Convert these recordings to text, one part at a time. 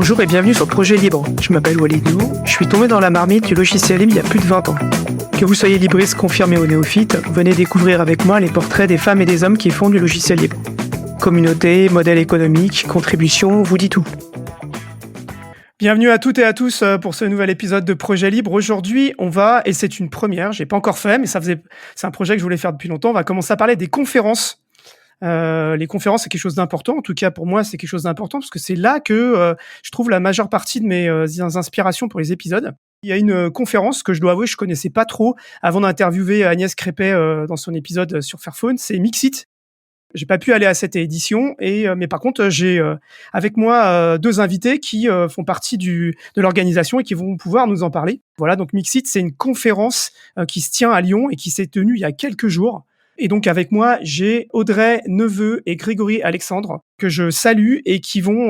Bonjour et bienvenue sur Projet Libre. Je m'appelle Walid Nou, je suis tombé dans la marmite du logiciel libre il y a plus de 20 ans. Que vous soyez libriste confirmé ou néophyte, venez découvrir avec moi les portraits des femmes et des hommes qui font du logiciel libre. Communauté, modèle économique, contribution, vous dit tout. Bienvenue à toutes et à tous pour ce nouvel épisode de Projet Libre. Aujourd'hui, on va, et c'est une première, j'ai pas encore fait, mais c'est un projet que je voulais faire depuis longtemps, on va commencer à parler des conférences. Les conférences, c'est quelque chose d'important. En tout cas, pour moi, c'est quelque chose d'important parce que c'est là que je trouve la majeure partie de mes inspirations pour les épisodes. Il y a une conférence que je dois avouer, je connaissais pas trop avant d'interviewer Agnès Crépet dans son épisode sur Fairphone. C'est Mixit. J'ai pas pu aller à cette édition, mais par contre, j'ai avec moi deux invités qui font partie de l'organisation et qui vont pouvoir nous en parler. Voilà, donc Mixit, c'est une conférence qui se tient à Lyon et qui s'est tenue il y a quelques jours. Et donc avec moi, j'ai Audrey Neveu et Grégory Alexandre que je salue et qui vont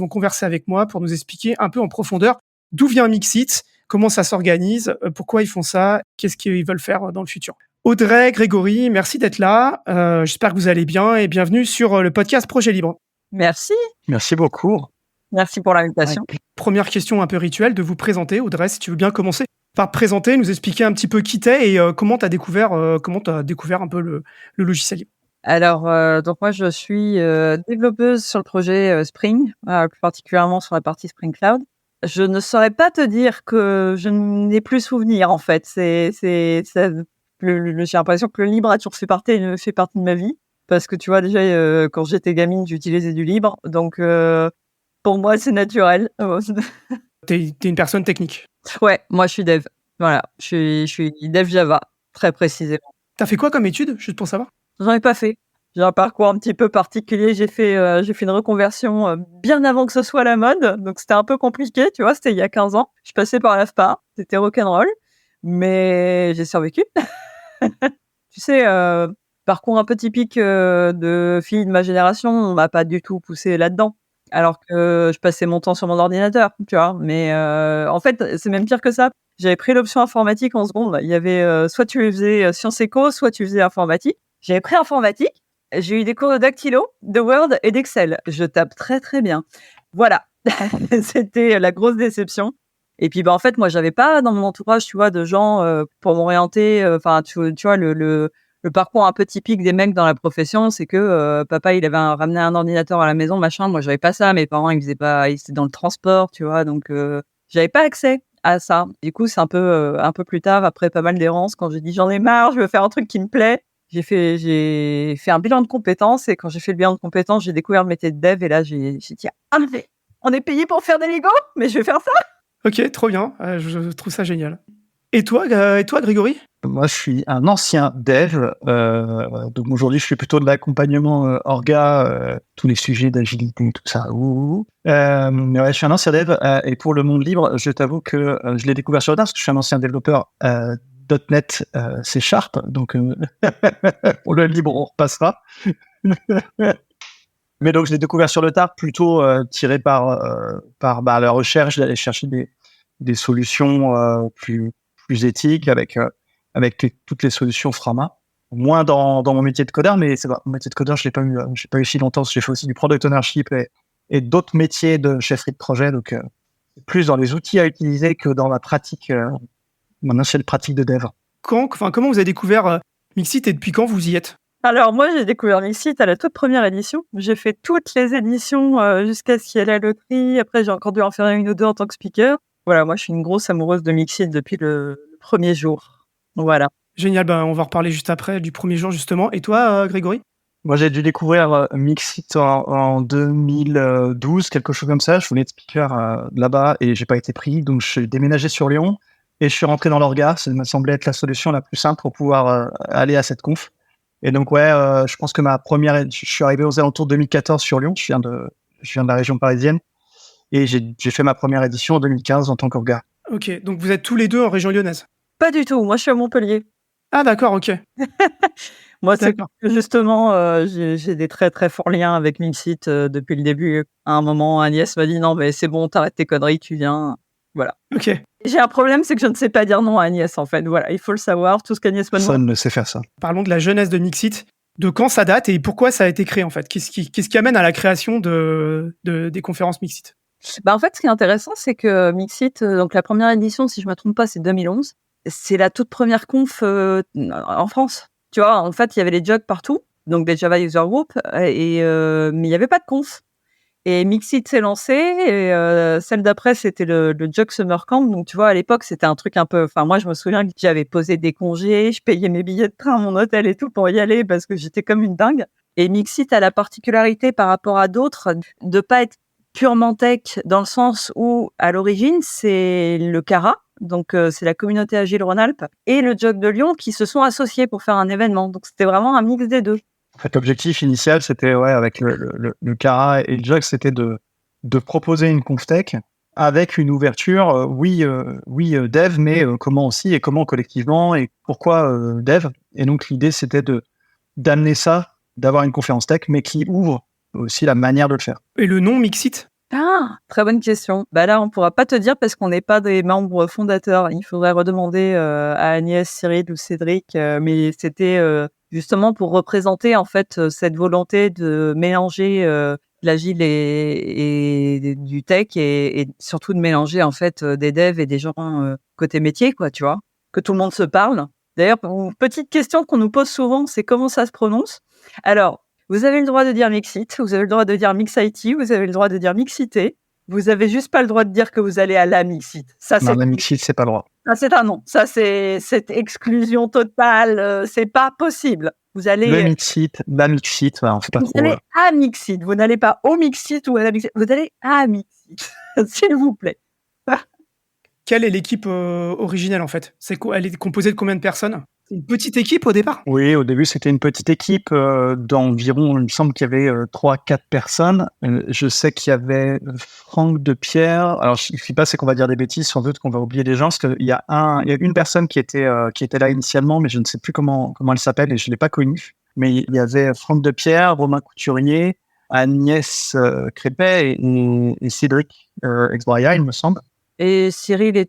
converser avec moi pour nous expliquer un peu en profondeur d'où vient Mixit, comment ça s'organise, pourquoi ils font ça, qu'est-ce qu'ils veulent faire dans le futur. Audrey, Grégory, merci d'être là. J'espère que vous allez bien et bienvenue sur le podcast Projet Libre. Merci. Merci beaucoup. Merci pour l'invitation. Ouais. Première question un peu rituelle, de vous présenter. Audrey, si tu veux bien commencer par te présenter, nous expliquer un petit peu qui t'es et comment tu as découvert un peu le logiciel libre. Alors, donc moi, je suis développeuse sur le projet Spring, plus particulièrement sur la partie Spring Cloud. Je ne saurais pas te dire que je n'ai plus souvenir, en fait. J'ai l'impression que le libre a toujours fait partie de ma vie. Parce que tu vois, déjà, quand j'étais gamine, j'utilisais du libre. Donc, pour moi, c'est naturel. T'es une personne technique. Ouais, moi, je suis dev. Voilà, je suis dev Java, très précisément. T'as fait quoi comme étude, juste pour savoir? J'en ai pas fait. J'ai un parcours un petit peu particulier. J'ai fait une reconversion bien avant que ce soit la mode. Donc, c'était un peu compliqué, tu vois. C'était il y a 15 ans. Je suis passée par l'AFPA. C'était rock'n'roll. Mais j'ai survécu. Tu sais, parcours un peu typique de filles de ma génération. On m'a pas du tout poussée là-dedans. Alors que je passais mon temps sur mon ordinateur, tu vois. Mais en fait, c'est même pire que ça. J'avais pris l'option informatique en seconde. Il y avait soit tu faisais sciences éco, soit tu faisais informatique. J'avais pris informatique. J'ai eu des cours de dactylo, de Word et d'Excel. Je tape très, très bien. Voilà. C'était la grosse déception. Et puis, en fait, moi, j'avais pas dans mon entourage, tu vois, de gens pour m'orienter. Enfin, tu vois, le parcours un peu typique des mecs dans la profession, c'est que papa, il avait ramené un ordinateur à la maison, machin. Moi, j'avais pas ça. Mes parents, ils étaient dans le transport, tu vois. Donc, j'avais pas accès à ça. Du coup, c'est un peu plus tard, après pas mal d'errances, quand j'ai dit j'en ai marre, je veux faire un truc qui me plaît. J'ai fait un bilan de compétences et quand j'ai fait le bilan de compétences, j'ai découvert le métier de dev et là, j'ai dit mais on est payé pour faire des Lego, mais je vais faire ça. Ok, trop bien. Je trouve ça génial. Et toi, Grégory? Moi, je suis un ancien dev. Donc aujourd'hui, je fais plutôt de l'accompagnement orga, tous les sujets d'agilité, tout ça. Mais ouais, je suis un ancien dev. Et pour le monde libre, je t'avoue que je l'ai découvert sur le tard parce que je suis un ancien développeur .NET C#. Donc pour le libre, on repassera. Mais donc, je l'ai découvert sur le tard, plutôt tiré par la recherche, d'aller chercher des solutions plus éthiques avec toutes les solutions Frama. Moins dans mon métier de codeur, mais c'est vrai, mon métier de codeur, je l'ai pas eu si longtemps, parce que j'ai fait aussi du product ownership et d'autres métiers de chefferie de projet, donc plus dans les outils à utiliser que dans la pratique, mon ancienne pratique de dev. Comment vous avez découvert Mixit et depuis quand vous y êtes? Alors moi, j'ai découvert Mixit à la toute première édition. J'ai fait toutes les éditions jusqu'à ce qu'il y ait la loterie. Après, j'ai encore dû en faire une ou deux en tant que speaker. Voilà, moi, je suis une grosse amoureuse de Mixit depuis le premier jour. Voilà. Génial, on va reparler juste après du premier jour, justement. Et toi, Grégory? Moi, j'ai dû découvrir Mixit en 2012, quelque chose comme ça. Je voulais être speaker là-bas et j'ai pas été pris. Donc, je suis déménagé sur Lyon et je suis rentré dans l'orga. Ça me semblait être la solution la plus simple pour pouvoir aller à cette conf. Et donc, je pense que je suis arrivé aux alentours de 2014 sur Lyon. Je viens de la région parisienne. Et j'ai fait ma première édition en 2015 en tant qu'orga. Ok, donc vous êtes tous les deux en région lyonnaise? Pas du tout, moi je suis à Montpellier. Ah d'accord, ok. Moi, c'est justement, j'ai des très très forts liens avec Mixit depuis le début. À un moment, Agnès m'a dit non, mais c'est bon, t'arrêtes tes conneries, tu viens. Voilà. Ok. J'ai un problème, c'est que je ne sais pas dire non à Agnès, en fait. Voilà, il faut le savoir, tout ce qu'Agnès me demande. Personne ne sait faire ça. Parlons de la jeunesse de Mixit. De quand ça date et pourquoi ça a été créé en fait? Qu'est-ce qui amène à la création des conférences Mixit? En fait, ce qui est intéressant, c'est que Mixit, donc la première édition, si je me trompe pas, c'est 2011. C'est la toute première conf en France. Tu vois, en fait, il y avait les jugs partout, donc des Java User Group, mais il n'y avait pas de conf. Et Mixit s'est lancé, et celle d'après, c'était le Jug Summer Camp. Donc, tu vois, à l'époque, c'était un truc un peu... Enfin, moi, je me souviens que j'avais posé des congés, je payais mes billets de train, mon hôtel et tout pour y aller parce que j'étais comme une dingue. Et Mixit a la particularité par rapport à d'autres de pas être purement tech, dans le sens où, à l'origine, c'est le CARA, donc c'est la communauté agile Rhône-Alpes, et le Jug de Lyon qui se sont associés pour faire un événement. Donc, c'était vraiment un mix des deux. En fait, l'objectif initial, c'était, avec le Cara et le Jug, c'était de proposer une conftech avec une ouverture, dev, mais comment aussi et comment collectivement et pourquoi dev. Et donc, l'idée, c'était d'amener ça, d'avoir une conférence tech, mais qui ouvre aussi la manière de le faire. Et le nom Mixit? Ah, très bonne question. Là, on pourra pas te dire parce qu'on n'est pas des membres fondateurs. Il faudrait redemander à Agnès, Cyril ou Cédric, mais c'était justement pour représenter en fait cette volonté de mélanger l'agile et du tech, et surtout de mélanger en fait des devs et des gens côté métier, quoi, tu vois, que tout le monde se parle. D'ailleurs, une petite question qu'on nous pose souvent, c'est comment ça se prononce. Alors, vous avez le droit de dire Mixit, vous avez le droit de dire Mixit, vous avez le droit de dire Mixité. Vous avez juste pas le droit de dire que vous allez à la Mixit. Ça, Non, la Mixit, c'est pas le droit. Ça, c'est un non. Ça, c'est cette exclusion totale. C'est pas possible. Vous allez... Le Mixit, la Mixit, on fait pas trop. Vous allez à Mixit. Vous n'allez pas au Mixit ou à la Mixit. Vous allez à Mixit. S'il vous plaît. Quelle est l'équipe originelle en fait? Elle est composée de combien de personnes? C'est une petite équipe au départ? Oui, au début, c'était une petite équipe d'environ, il me semble qu'il y avait 3-4 personnes. Je sais qu'il y avait Franck de Pierre. Alors, je ne sais pas, c'est qu'on va dire des bêtises, sans doute qu'on va oublier des gens, parce qu'il y a une personne qui était là initialement, mais je ne sais plus comment elle s'appelle et je ne l'ai pas connue. Mais il y avait Franck de Pierre, Romain Couturier, Agnès Crépet et Cédric Exbraia, il me semble. Et Cyril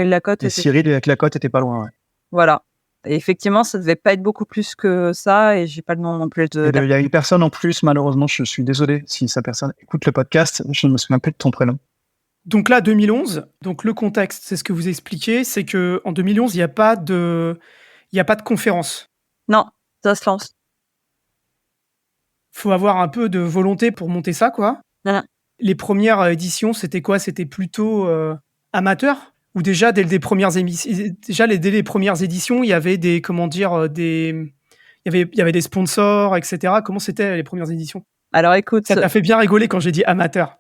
Lacotte. Et Cyril avec Lacotte était pas loin, ouais. Voilà. Et effectivement, ça devait pas être beaucoup plus que ça, et j'ai pas le nom non plus de... Il y a une personne en plus, malheureusement, je suis désolé si sa personne écoute le podcast, je ne me souviens plus de ton prénom. Donc là, 2011, donc le contexte, c'est ce que vous expliquez, c'est que en 2011, il n'y a pas de conférence. Non, ça se lance. Faut avoir un peu de volonté pour monter ça, quoi. Voilà. Les premières éditions, c'était quoi? C'était plutôt amateur? Ou déjà, dès les premières éditions, il y avait des, il y avait des sponsors, etc. Comment c'était les premières éditions? Alors écoute... Ça t'a fait bien rigoler quand j'ai dit amateur.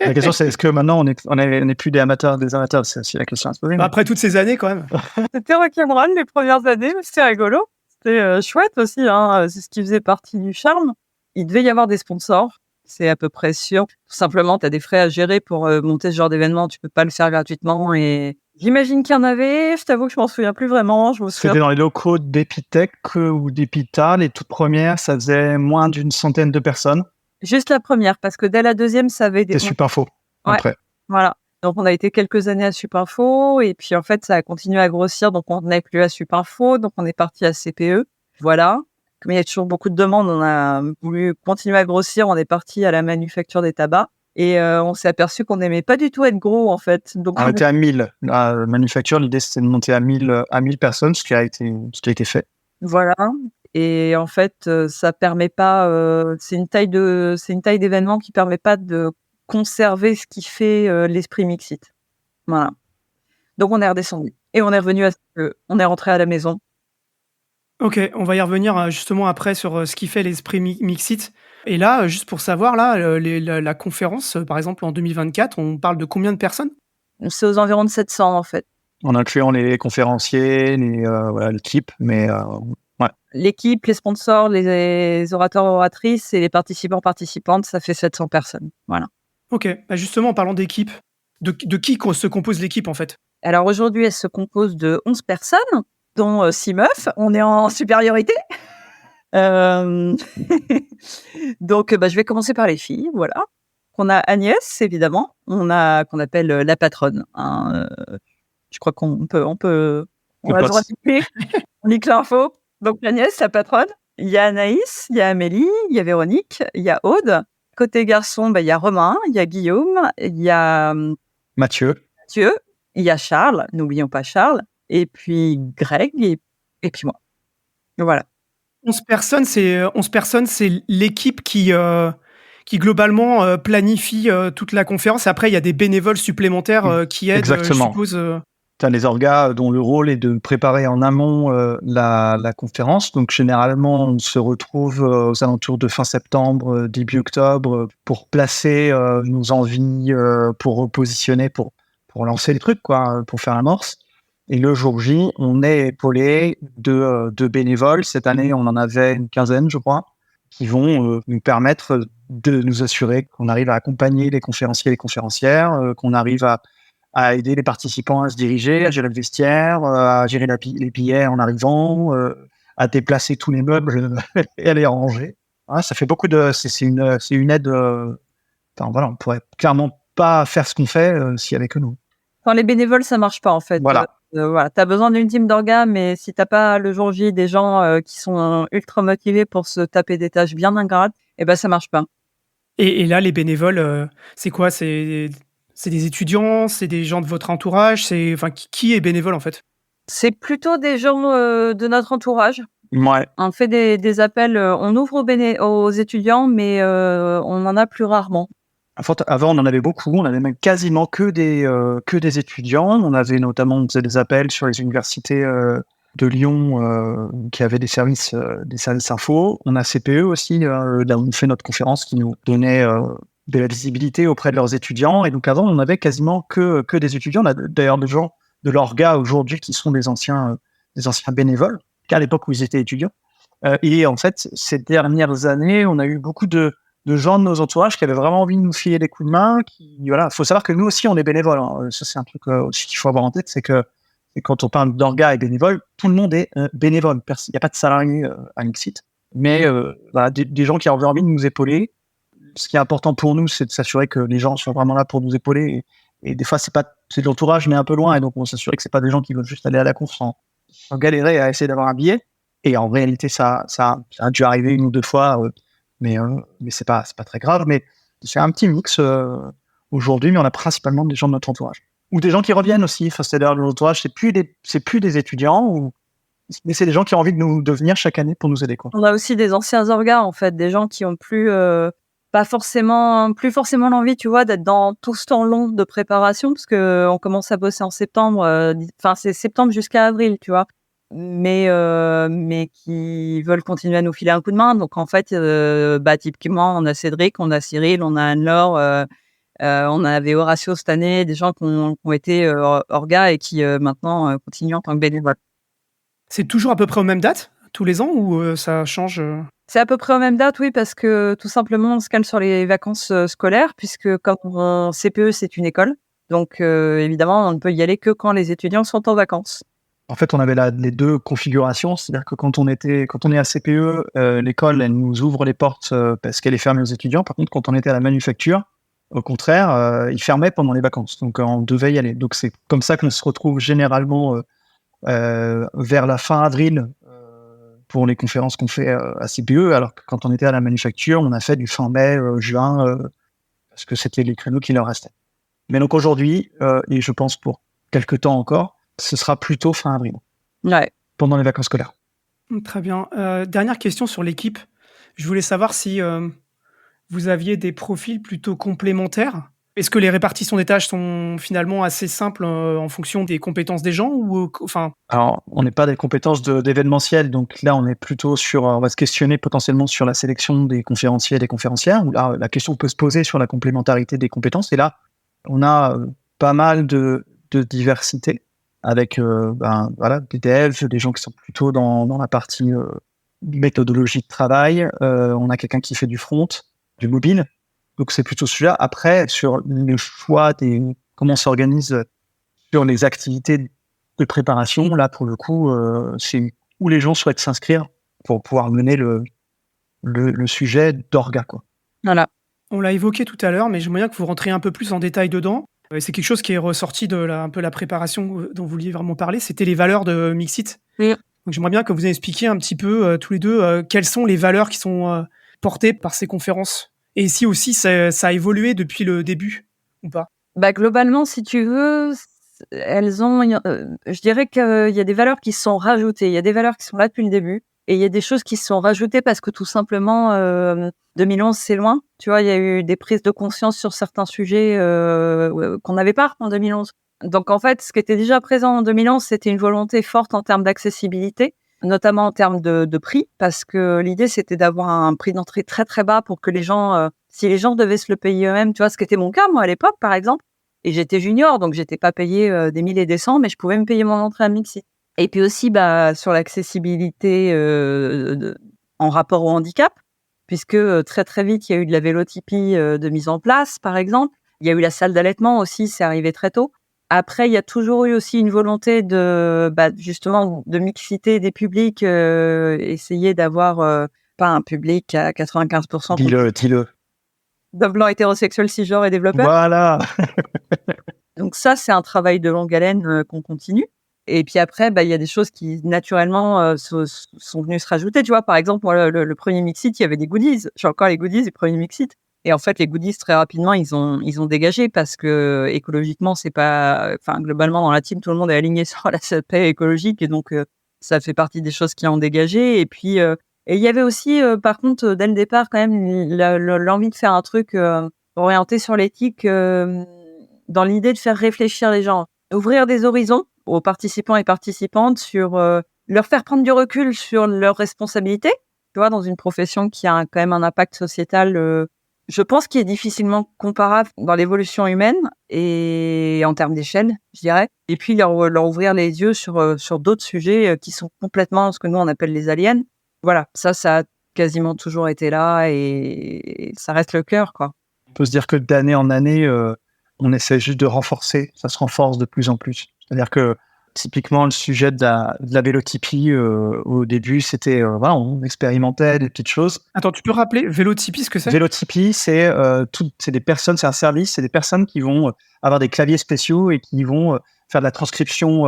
La question, c'est est-ce que maintenant, on est plus des amateurs, c'est aussi la question à se poser. Après toutes ces années, quand même. C'était rock'n'roll les premières années, mais c'était rigolo. C'était chouette aussi, hein. C'est ce qui faisait partie du charme. Il devait y avoir des sponsors, c'est à peu près sûr. Tout simplement, tu as des frais à gérer pour monter ce genre d'événement. Tu peux pas le faire gratuitement. Et j'imagine qu'il y en avait. Je t'avoue que je m'en souviens plus vraiment. C'était dans les locaux d'Epitech ou d'Epita. Les toutes premières, ça faisait moins d'une centaine de personnes. Juste la première, parce que dès la deuxième, ça avait des... C'est Supinfo, après. Ouais, voilà. Donc, on a été quelques années à Supinfo, et puis en fait, ça a continué à grossir. Donc, on n'est plus à Supinfo, donc on est parti à CPE. Voilà. Comme il y a toujours beaucoup de demandes, on a voulu continuer à grossir. On est parti à la manufacture des tabacs, et on s'est aperçu qu'on n'aimait pas du tout être gros, en fait. Donc, on était à 1000. La manufacture, l'idée, c'était de monter à 1000 personnes, ce qui a été fait. Voilà. Et en fait, ça permet pas. C'est une taille d'événement qui permet pas de conserver ce qui fait l'esprit Mixit. Voilà. Donc on est redescendu et on est revenu on est rentré à la maison. Ok, on va y revenir justement après sur ce qui fait l'esprit Mixit. Et là, juste pour savoir, là, la conférence, par exemple en 2024, on parle de combien de personnes? C'est aux environs de 700 en fait. En incluant les conférenciers, l'équipe, mais ouais. L'équipe, les sponsors, les orateurs, oratrices et les participants, participantes, ça fait 700 personnes. Voilà. Ok, justement, en parlant d'équipe, de qui se compose l'équipe en fait? Alors aujourd'hui, elle se compose de 11 personnes, dont 6 meufs. On est en supériorité. Donc, je vais commencer par les filles, voilà. On a Agnès, évidemment, qu'on appelle la patronne. Hein. Je crois qu'on peut, on va se retrouver. On nique l'info. Donc Agnès, la patronne. Il y a Anaïs, il y a Amélie, il y a Véronique, il y a Aude. Côté garçon, il y a Romain, il y a Guillaume, il y a Mathieu. Mathieu, il y a Charles, n'oublions pas Charles, et puis Greg, et puis moi. Voilà. 11 personnes, c'est l'équipe qui globalement planifie toute la conférence. Après, il y a des bénévoles supplémentaires qui aident, je Exactement. suppose. Tu as les orgas dont le rôle est de préparer en amont la conférence. Donc, généralement, on se retrouve aux alentours de fin septembre, début octobre, pour placer nos envies, pour repositionner, pour lancer le truc, quoi, pour faire l'amorce. Et le jour J, on est épaulé de bénévoles. Cette année, on en avait une quinzaine, je crois, qui vont nous permettre de nous assurer qu'on arrive à accompagner les conférenciers et les conférencières, qu'on arrive à aider les participants à se diriger, à gérer le vestiaire, à gérer les billets en arrivant, à déplacer tous les meubles et à les ranger. Ouais, ça fait beaucoup de... C'est une aide... Enfin, voilà, on pourrait clairement pas faire ce qu'on fait s'il y avait que nous. Enfin, les bénévoles, ça marche pas en fait. Voilà. Voilà. Tu as besoin d'une team d'orgas, mais si t'as pas le jour J des gens qui sont ultra motivés pour se taper des tâches bien ingrates, ça marche pas. Et là, les bénévoles, c'est quoi? C'est des étudiants? C'est des gens de votre entourage? Enfin, qui est bénévole en fait? C'est plutôt des gens de notre entourage. Ouais. On fait des appels, on ouvre aux étudiants, mais on en a plus rarement. Avant, on en avait beaucoup. On avait même quasiment que des étudiants. On faisait des appels sur les universités de Lyon qui avaient des services info. On a CPE aussi, là où on fait notre conférence, qui nous donnait de la visibilité auprès de leurs étudiants. Et donc avant, on avait quasiment que des étudiants. On a d'ailleurs des gens de l'orga aujourd'hui qui sont des anciens bénévoles, qu'à l'époque où ils étaient étudiants. Et en fait, ces dernières années, on a eu beaucoup de gens de nos entourages qui avaient vraiment envie de nous filer des coups de main. Voilà, faut savoir que nous aussi, on est bénévoles. Hein. Ça, c'est un truc aussi qu'il faut avoir en tête, c'est que quand on parle d'orga et bénévole, tout le monde est bénévole. Il n'y a pas de salarié à Mixit, mais voilà, des gens qui avaient envie de nous épauler. Ce qui est important pour nous, c'est de s'assurer que les gens sont vraiment là pour nous épauler. Et des fois, c'est de l'entourage, mais un peu loin. Et donc, on s'assure que c'est pas des gens qui veulent juste aller à la course sans galérer à essayer d'avoir un billet. Et en réalité, ça a dû arriver une ou deux fois, mais c'est pas très grave. Mais c'est un petit mix aujourd'hui, mais on a principalement des gens de notre entourage. Ou des gens qui reviennent aussi. Enfin, c'est-à-dire notre entourage, c'est plus des étudiants, mais c'est des gens qui ont envie de venir chaque année pour nous aider, quoi. On a aussi des anciens orgas, en fait, des gens qui ont plus forcément l'envie, tu vois, d'être dans tout ce temps long de préparation, parce que on commence à bosser en septembre. C'est septembre jusqu'à avril, tu vois. Mais qui veulent continuer à nous filer un coup de main. Donc en fait, typiquement, on a Cédric, on a Cyril, on a Anne-Laure, on avait Horatio cette année, des gens qui ont été orgas et qui maintenant continuent en tant que bénévoles. C'est toujours à peu près aux mêmes dates, tous les ans, ou ça change C'est à peu près aux mêmes dates, oui, parce que tout simplement, on se cale sur les vacances scolaires, puisque comme CPE, c'est une école. Donc évidemment, on ne peut y aller que quand les étudiants sont en vacances. En fait, on avait les deux configurations, c'est-à-dire que quand on est à CPE, l'école, elle nous ouvre les portes parce qu'elle est fermée aux étudiants. Par contre, quand on était à la manufacture, au contraire, ils fermaient pendant les vacances. Donc, on devait y aller. Donc, c'est comme ça qu'on se retrouve généralement vers la fin avril pour les conférences qu'on fait à CPE, alors que quand on était à la manufacture, on a fait du fin mai, juin, parce que c'était les créneaux qui leur restaient. Mais donc aujourd'hui, et je pense pour quelques temps encore, ce sera plutôt fin avril, pendant les vacances scolaires. Très bien. Dernière question sur l'équipe. Je voulais savoir si vous aviez des profils plutôt complémentaires. Est-ce que les répartitions des tâches sont finalement assez simples en fonction des compétences des gens Alors, on n'est pas des compétences d'événementiel, donc là, on est plutôt on va se questionner potentiellement sur la sélection des conférenciers et des conférencières, où là, la question peut se poser sur la complémentarité des compétences. Et là, on a pas mal de diversité, avec des devs, des gens qui sont plutôt dans la partie méthodologie de travail. On a quelqu'un qui fait du front, du mobile. Donc, c'est plutôt celui-là. Après, sur le choix comment on s'organise sur les activités de préparation, là, pour le coup, c'est où les gens souhaitent s'inscrire pour pouvoir mener le sujet d'orga, quoi. Voilà. On l'a évoqué tout à l'heure, mais j'aimerais bien que vous rentriez un peu plus en détail dedans. C'est quelque chose qui est ressorti de un peu la préparation dont vous vouliez vraiment parler. C'était les valeurs de Mixit. Oui. Donc j'aimerais bien que vous expliquiez un petit peu tous les deux quelles sont les valeurs qui sont portées par ces conférences. Et si aussi ça a évolué depuis le début ou pas. Bah, globalement, si tu veux, elles ont, je dirais qu'il y a des valeurs qui se sont rajoutées. Il y a des valeurs qui sont là depuis le début et il y a des choses qui se sont rajoutées parce que tout simplement, 2011, c'est loin. Tu vois, il y a eu des prises de conscience sur certains sujets qu'on n'avait pas en 2011. Donc en fait, ce qui était déjà présent en 2011, c'était une volonté forte en termes d'accessibilité, notamment en termes de prix, parce que l'idée, c'était d'avoir un prix d'entrée très très bas pour que les gens, si les gens devaient se le payer eux-mêmes, tu vois, ce qui était mon cas, moi, à l'époque, par exemple, et j'étais junior, donc j'étais pas payée des 1000 et des 100, mais je pouvais me payer mon entrée à Mixit. Et puis aussi, bah, sur l'accessibilité en rapport au handicap, puisque très très vite, il y a eu de la vélotypie de mise en place, par exemple. Il y a eu la salle d'allaitement aussi, c'est arrivé très tôt. Après, il y a toujours eu aussi une volonté justement, de mixité des publics, essayer d'avoir pas un public à 95% Dis-le. de blancs hétérosexuels, cisgenres et développeurs. Voilà. Donc ça, c'est un travail de longue haleine qu'on continue. Et puis après, il y a des choses qui naturellement sont venues se rajouter. Tu vois, par exemple, moi, le premier Mixit, il y avait des goodies. J'ai encore les goodies du premier Mixit. Et en fait, les goodies, très rapidement, ils ont dégagé parce que écologiquement, c'est pas, enfin, globalement, dans la team, tout le monde est aligné sur l'aspect écologique et donc, ça fait partie des choses qui ont dégagé. Et puis, et il y avait aussi, par contre, dès le départ, quand même, l'envie de faire un truc orienté sur l'éthique, dans l'idée de faire réfléchir les gens, ouvrir des horizons aux participants et participantes sur leur faire prendre du recul sur leurs responsabilités. Tu vois, dans une profession qui a quand même un impact sociétal. Je pense qu'il est difficilement comparable dans l'évolution humaine et en termes d'échelle, je dirais. Et puis leur ouvrir les yeux sur d'autres sujets qui sont complètement ce que nous on appelle les aliens. Voilà, ça a quasiment toujours été là et ça reste le cœur, quoi. On peut se dire que d'année en année, on essaie juste de renforcer. Ça se renforce de plus en plus. C'est-à-dire que typiquement, le sujet de la vélotypie, au début, c'était, voilà, on expérimentait des petites choses. Attends, tu peux rappeler Vélotypie, ce que c'est ? Vélotypie, c'est des personnes, c'est un service, c'est des personnes qui vont avoir des claviers spéciaux et qui vont faire de la transcription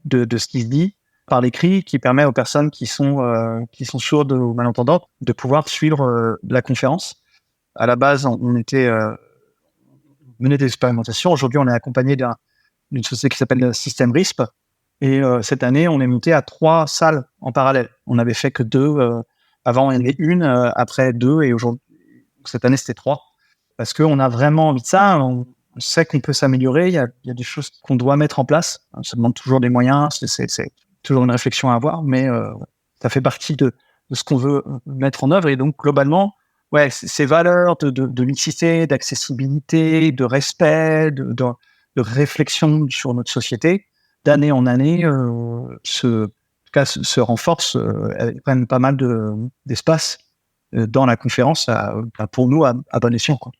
de ce qui se dit par l'écrit, qui permet aux personnes qui sont sourdes ou malentendantes de pouvoir suivre la conférence. À la base, on menait des expérimentations. Aujourd'hui, on est accompagné d'une société qui s'appelle Système RISP. Et cette année, on est monté à 3 salles en parallèle. On n'avait fait que 2. Avant, il y en avait une, après 2, et aujourd'hui, cette année, c'était 3. Parce qu'on a vraiment envie de ça. On sait qu'on peut s'améliorer. Il y a des choses qu'on doit mettre en place. Ça demande toujours des moyens. C'est toujours une réflexion à avoir, mais ça fait partie de ce qu'on veut mettre en œuvre. Et donc, globalement, ouais, ces valeurs de mixité, d'accessibilité, de respect, de réflexion sur notre société, d'année en année, se renforcent, elles prennent pas mal d'espace dans la conférence, pour nous, à bon escient, quoi.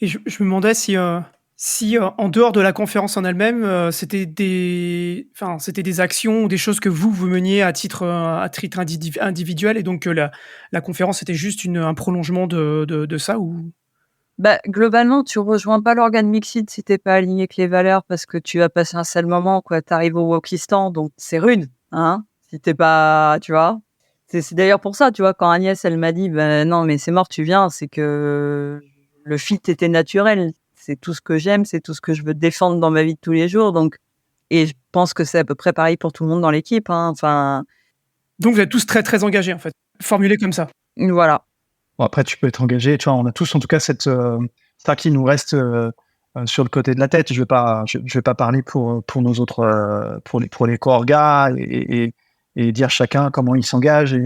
Et je me demandais si en dehors de la conférence en elle-même, c'était des actions ou des choses que vous meniez à titre individuel, et donc la conférence était juste un prolongement de ça, ou... Bah, globalement, tu rejoins pas l'organe Mixit si t'es pas aligné avec les valeurs parce que tu vas passer un sale moment, quoi. T'arrives au Wokistan, donc c'est rude, hein. Si t'es pas, tu vois. C'est d'ailleurs pour ça, tu vois, quand Agnès, elle m'a dit, ben non, mais c'est mort, tu viens, c'est que le fit était naturel. C'est tout ce que j'aime, c'est tout ce que je veux défendre dans ma vie de tous les jours, donc, et je pense que c'est à peu près pareil pour tout le monde dans l'équipe, hein. Enfin. Donc vous êtes tous très très engagés, en fait, formulé comme ça. Voilà. Bon, après, tu peux être engagé. Tu vois, on a tous, en tout cas, ça qui nous reste sur le côté de la tête. Je vais pas parler pour nos autres, pour les co-orgas et dire chacun comment il s'engage.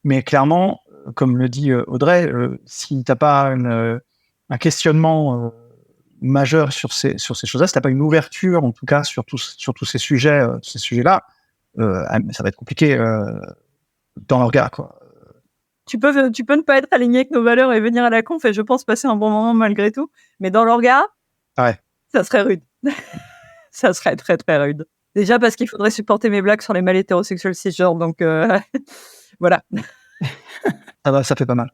Mais clairement, comme le dit Audrey, si t'as pas un questionnement majeur sur ces choses-là, si t'as pas une ouverture, en tout cas, sur tous ces sujets-là, ça va être compliqué dans l'orga, quoi. Tu peux ne pas être aligné avec nos valeurs et venir à la conf et je pense passer un bon moment malgré tout. Mais dans l'orga, ouais, ça serait rude. Ça serait très très rude. Déjà parce qu'il faudrait supporter mes blagues sur les mâles hétérosexuels cisgenres, donc voilà. Ça fait pas mal.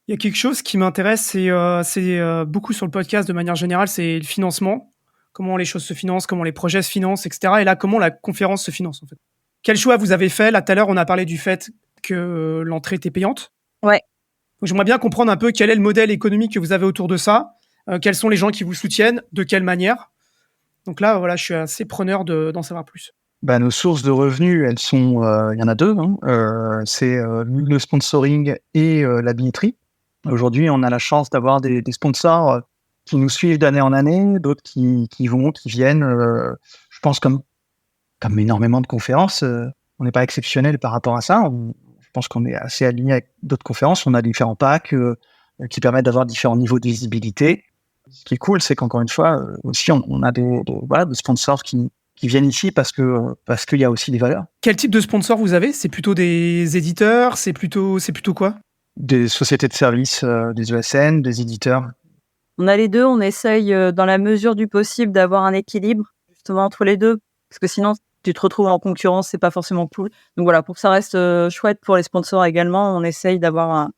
Il y a quelque chose qui m'intéresse, c'est beaucoup sur le podcast de manière générale, c'est le financement. Comment les choses se financent, comment les projets se financent, etc. Et là, comment la conférence se finance, en fait. Quel choix vous avez fait? Là, tout à l'heure, on a parlé du fait que l'entrée était payante. Ouais. Donc, j'aimerais bien comprendre un peu quel est le modèle économique que vous avez autour de ça. Quels sont les gens qui vous soutiennent? De quelle manière? Donc là, voilà, je suis assez preneur d'en savoir plus. Nos sources de revenus, elles sont, il y en a deux. C'est le sponsoring et la billetterie. Aujourd'hui, on a la chance d'avoir des sponsors qui nous suivent d'année en année, d'autres qui viennent. Je pense comme énormément de conférences, on n'est pas exceptionnel par rapport à ça. Je pense qu'on est assez aligné avec d'autres conférences. On a différents packs qui permettent d'avoir différents niveaux de visibilité. Ce qui est cool, c'est qu'encore une fois, aussi, on a des sponsors qui viennent ici parce qu'il y a aussi des valeurs. Quel type de sponsor vous avez? C'est plutôt des éditeurs? C'est plutôt quoi? Des sociétés de services, des ESN, des éditeurs. On a les deux, on essaye dans la mesure du possible d'avoir un équilibre justement entre les deux, parce que sinon tu te retrouves en concurrence, c'est pas forcément cool. Donc voilà, pour que ça reste chouette pour les sponsors également, on essaye d'avoir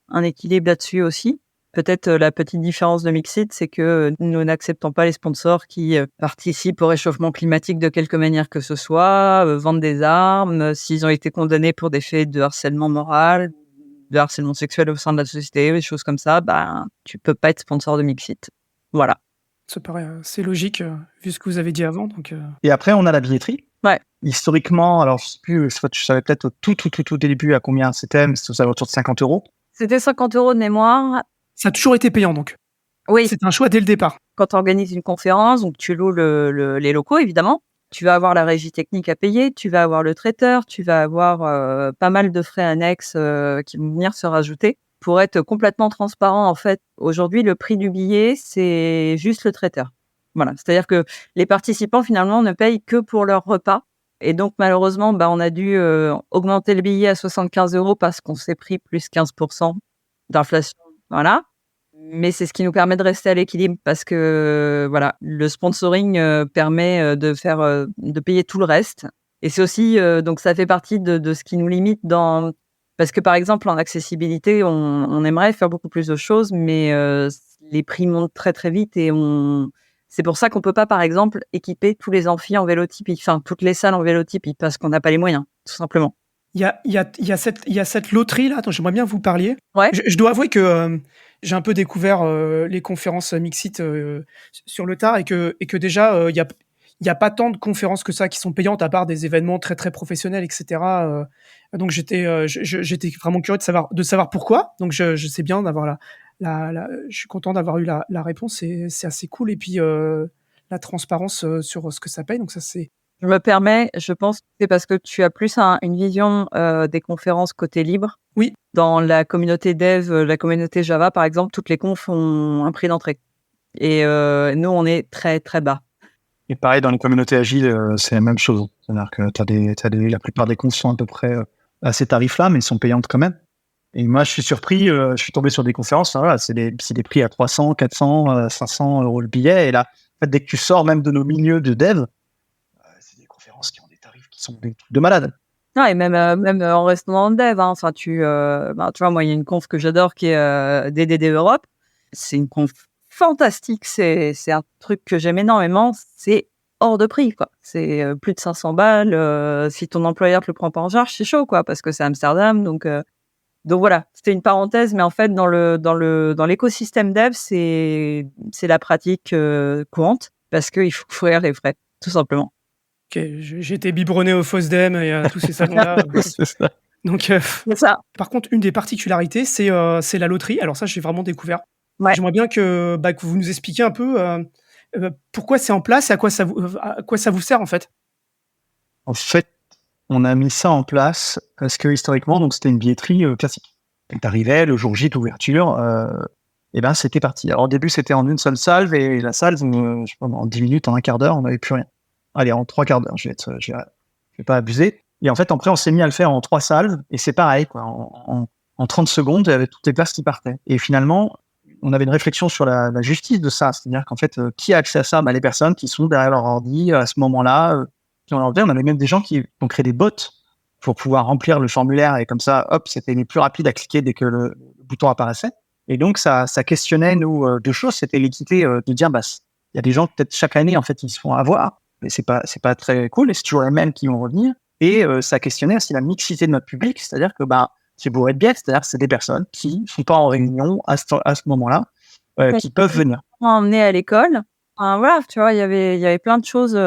un équilibre là-dessus aussi. Peut-être la petite différence de Mixit, c'est que nous n'acceptons pas les sponsors qui participent au réchauffement climatique de quelque manière que ce soit, vendent des armes, s'ils ont été condamnés pour des faits de harcèlement moral, de harcèlement sexuel au sein de la société, des choses comme ça, tu peux pas être sponsor de Mixit. Voilà. Ça paraît assez logique, vu ce que vous avez dit avant. Donc, Et après, on a la billetterie. Ouais. Historiquement, alors je sais plus, tu savais peut-être au tout début à combien c'était, mais c'était aux alentours de 50 €. C'était 50 € de mémoire. Ça a toujours été payant, donc. Oui. C'est un choix dès le départ. Quand tu organises une conférence, donc tu loues les locaux, évidemment. Tu vas avoir la régie technique à payer, tu vas avoir le traiteur, tu vas avoir pas mal de frais annexes qui vont venir se rajouter. Pour être complètement transparent, en fait, aujourd'hui, le prix du billet, c'est juste le traiteur. Voilà. C'est-à-dire que les participants, finalement, ne payent que pour leur repas. Et donc, malheureusement, on a dû augmenter le billet à 75 € parce qu'on s'est pris plus 15% d'inflation. Voilà. Mais c'est ce qui nous permet de rester à l'équilibre parce que voilà, le sponsoring permet de payer tout le reste. Et c'est aussi donc ça fait partie de ce qui nous limite parce que par exemple en accessibilité, on aimerait faire beaucoup plus de choses, mais les prix montent très très vite et c'est pour ça qu'on peut pas par exemple équiper tous les amphis en vélotype, enfin toutes les salles en vélotype parce qu'on n'a pas les moyens, tout simplement. Il y a cette loterie là dont j'aimerais bien vous parliez. Ouais. Je dois avouer que j'ai un peu découvert les conférences Mixit sur le tard et que déjà il y a pas tant de conférences que ça qui sont payantes à part des événements très très professionnels, etc. Donc j'étais vraiment curieux de savoir pourquoi. Donc je sais bien d'avoir je suis content d'avoir eu la réponse. C'est assez cool. Et puis la transparence sur ce que ça paye. Donc ça c'est. Je me permets, je pense que c'est parce que tu as plus une vision des conférences côté libre. Oui. Dans la communauté dev, la communauté Java, par exemple, toutes les confs ont un prix d'entrée. Et nous, on est très, très bas. Et pareil, dans les communautés agiles, c'est la même chose. C'est-à-dire que la plupart des confs sont à peu près à ces tarifs-là, mais sont payantes quand même. Et moi, je suis surpris, je suis tombé sur des conférences, voilà, c'est des prix à 300, 400, 500 € le billet. Et là, en fait, dès que tu sors même de nos milieux de dev, c'est des conférences qui ont des tarifs qui sont des trucs de malade. Non, et même en restant dans le dev, hein, enfin, tu vois, moi, il y a une conf que j'adore qui est DDD Europe. C'est une conf fantastique, c'est un truc que j'aime énormément, c'est hors de prix, quoi. C'est plus de 500 balles. Si ton employeur te le prend pas en charge, c'est chaud, quoi, parce que c'est Amsterdam, donc voilà, c'était une parenthèse, mais en fait, dans l'écosystème dev, c'est la pratique courante parce qu'il faut couvrir les frais, tout simplement. Ok, j'ai été biberonné au FOSDEM et à tous ces salons-là. C'est ça. Donc, C'est ça. Par contre, une des particularités, c'est la loterie. Alors ça, j'ai vraiment découvert. Ouais. J'aimerais bien que vous nous expliquiez un peu pourquoi c'est en place et à quoi ça vous sert en fait. En fait, on a mis ça en place parce que historiquement, donc c'était une billetterie classique. Et t'arrivais le jour J d'ouverture, et ben c'était parti. Alors au début, c'était en une seule salve et la salve, je sais pas, en 10 minutes, en un quart d'heure, on n'avait plus rien. Allez, en 3 quarts d'heure, je vais pas abuser. Et en fait, après, on s'est mis à le faire en 3 salves et c'est pareil, quoi. En 30 secondes, il y avait toutes les places qui partaient. Et finalement, on avait une réflexion sur la justice de ça. C'est-à-dire qu'en fait, qui a accès à ça? Les personnes qui sont derrière leur ordi à ce moment-là, qui ont l'ordi. On avait même des gens qui ont créé des bots pour pouvoir remplir le formulaire et comme ça, hop, c'était les plus rapides à cliquer dès que le bouton apparaissait. Et donc, ça questionnait, nous, deux choses. C'était l'équité de dire, il y a des gens, peut-être chaque année, en fait, ils se font avoir, mais c'est pas très cool et c'est toujours les mêmes qui vont revenir. Et ça questionnait aussi la mixité de notre public, c'est-à-dire que c'est bourré de biais, c'est-à-dire que c'est des personnes qui ne sont pas en réunion à ce moment-là, qui peuvent venir. Emmener à l'école. Enfin, voilà, tu vois, il y avait plein de choses.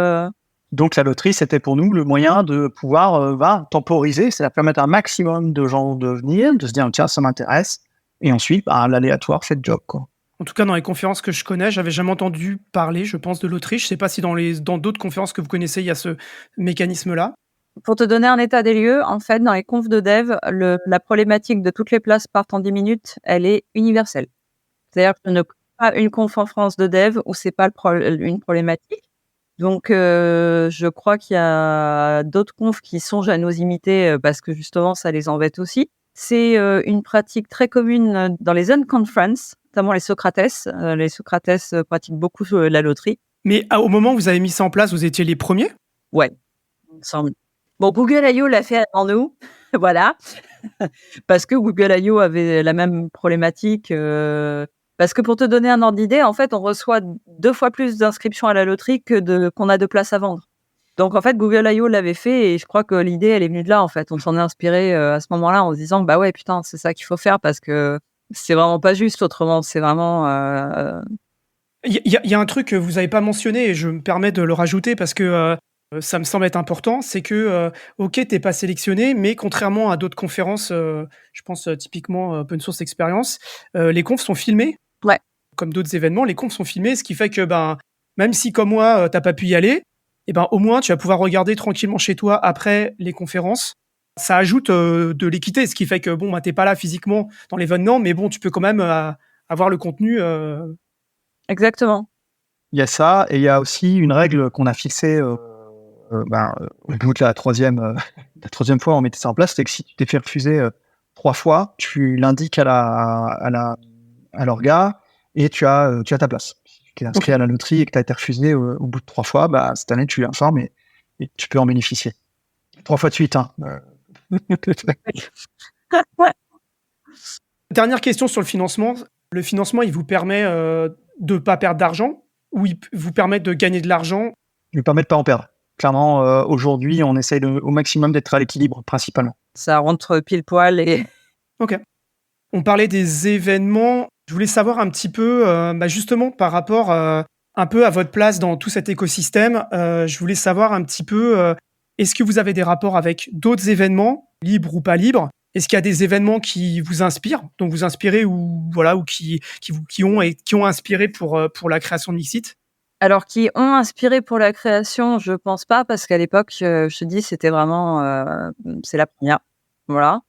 Donc la loterie, c'était pour nous le moyen de pouvoir temporiser, c'est-à-dire permettre à un maximum de gens de venir, de se dire tiens, ça m'intéresse, et ensuite l'aléatoire fait le job, quoi. En tout cas, dans les conférences que je connais, j'avais jamais entendu parler, je pense, de l'Autriche. Je sais pas si dans d'autres conférences que vous connaissez, il y a ce mécanisme-là. Pour te donner un état des lieux, en fait, dans les confs de dev, la problématique de toutes les places partent en 10 minutes, elle est universelle. C'est-à-dire que je ne connais pas une conf en France de dev où c'est pas une problématique. Donc, je crois qu'il y a d'autres confs qui songent à nous imiter parce que justement, ça les embête aussi. C'est une pratique très commune dans les unconference, notamment les Socrates. Les Socrates pratiquent beaucoup la loterie. Mais au moment où vous avez mis ça en place, vous étiez les premiers? Ouais, il me semble. Bon, Google I.O. l'a fait avant nous, voilà, parce que Google I.O. avait la même problématique. Parce que pour te donner un ordre d'idée, en fait, on reçoit 2 fois plus d'inscriptions à la loterie qu'on a de places à vendre. Donc, en fait, Google I.O. l'avait fait et je crois que l'idée, elle est venue de là, en fait. On s'en est inspiré à ce moment-là en se disant, bah ouais, putain, c'est ça qu'il faut faire parce que c'est vraiment pas juste autrement. C'est vraiment... Il y a un truc que vous n'avez pas mentionné et je me permets de le rajouter parce que ça me semble être important, c'est que, ok, t'es pas sélectionné, mais contrairement à d'autres conférences, je pense typiquement Open Source Experience, les confs sont filmés. Ouais. Comme d'autres événements, les confs sont filmés, ce qui fait que même si comme moi, t'as pas pu y aller, et au moins tu vas pouvoir regarder tranquillement chez toi après les conférences. Ça ajoute de l'équité, ce qui fait que t'es pas là physiquement dans l'événement, mais bon, tu peux quand même avoir le contenu. Exactement. Il y a ça, et il y a aussi une règle qu'on a fixée au bout de la troisième fois on mettait ça en place, c'est que si tu t'es fait refuser 3 fois, tu l'indiques à l'orga et tu as ta place. Si tu t'es inscrit à la loterie et que tu as été refusé au bout de 3 fois, cette année tu l'informes et tu peux en bénéficier. 3 fois de suite, hein. Ouais. Dernière question sur le financement. Le financement, il vous permet de pas perdre d'argent ou il vous permet de gagner de l'argent? Il ne permet de pas en perdre. Clairement, aujourd'hui, on essaye au maximum d'être à l'équilibre, principalement. Ça rentre pile poil et... Ok. On parlait des événements. Je voulais savoir un petit peu, justement, par rapport un peu à votre place dans tout cet écosystème. Je voulais savoir un petit peu, est-ce que vous avez des rapports avec d'autres événements, libres ou pas libres? Est-ce qu'il y a des événements qui vous inspirent, dont vous inspirez ou qui ont inspiré pour la création de Mixit? Alors, qui ont inspiré pour la création, je pense pas, parce qu'à l'époque, je te dis, c'était vraiment, c'est la première. Voilà.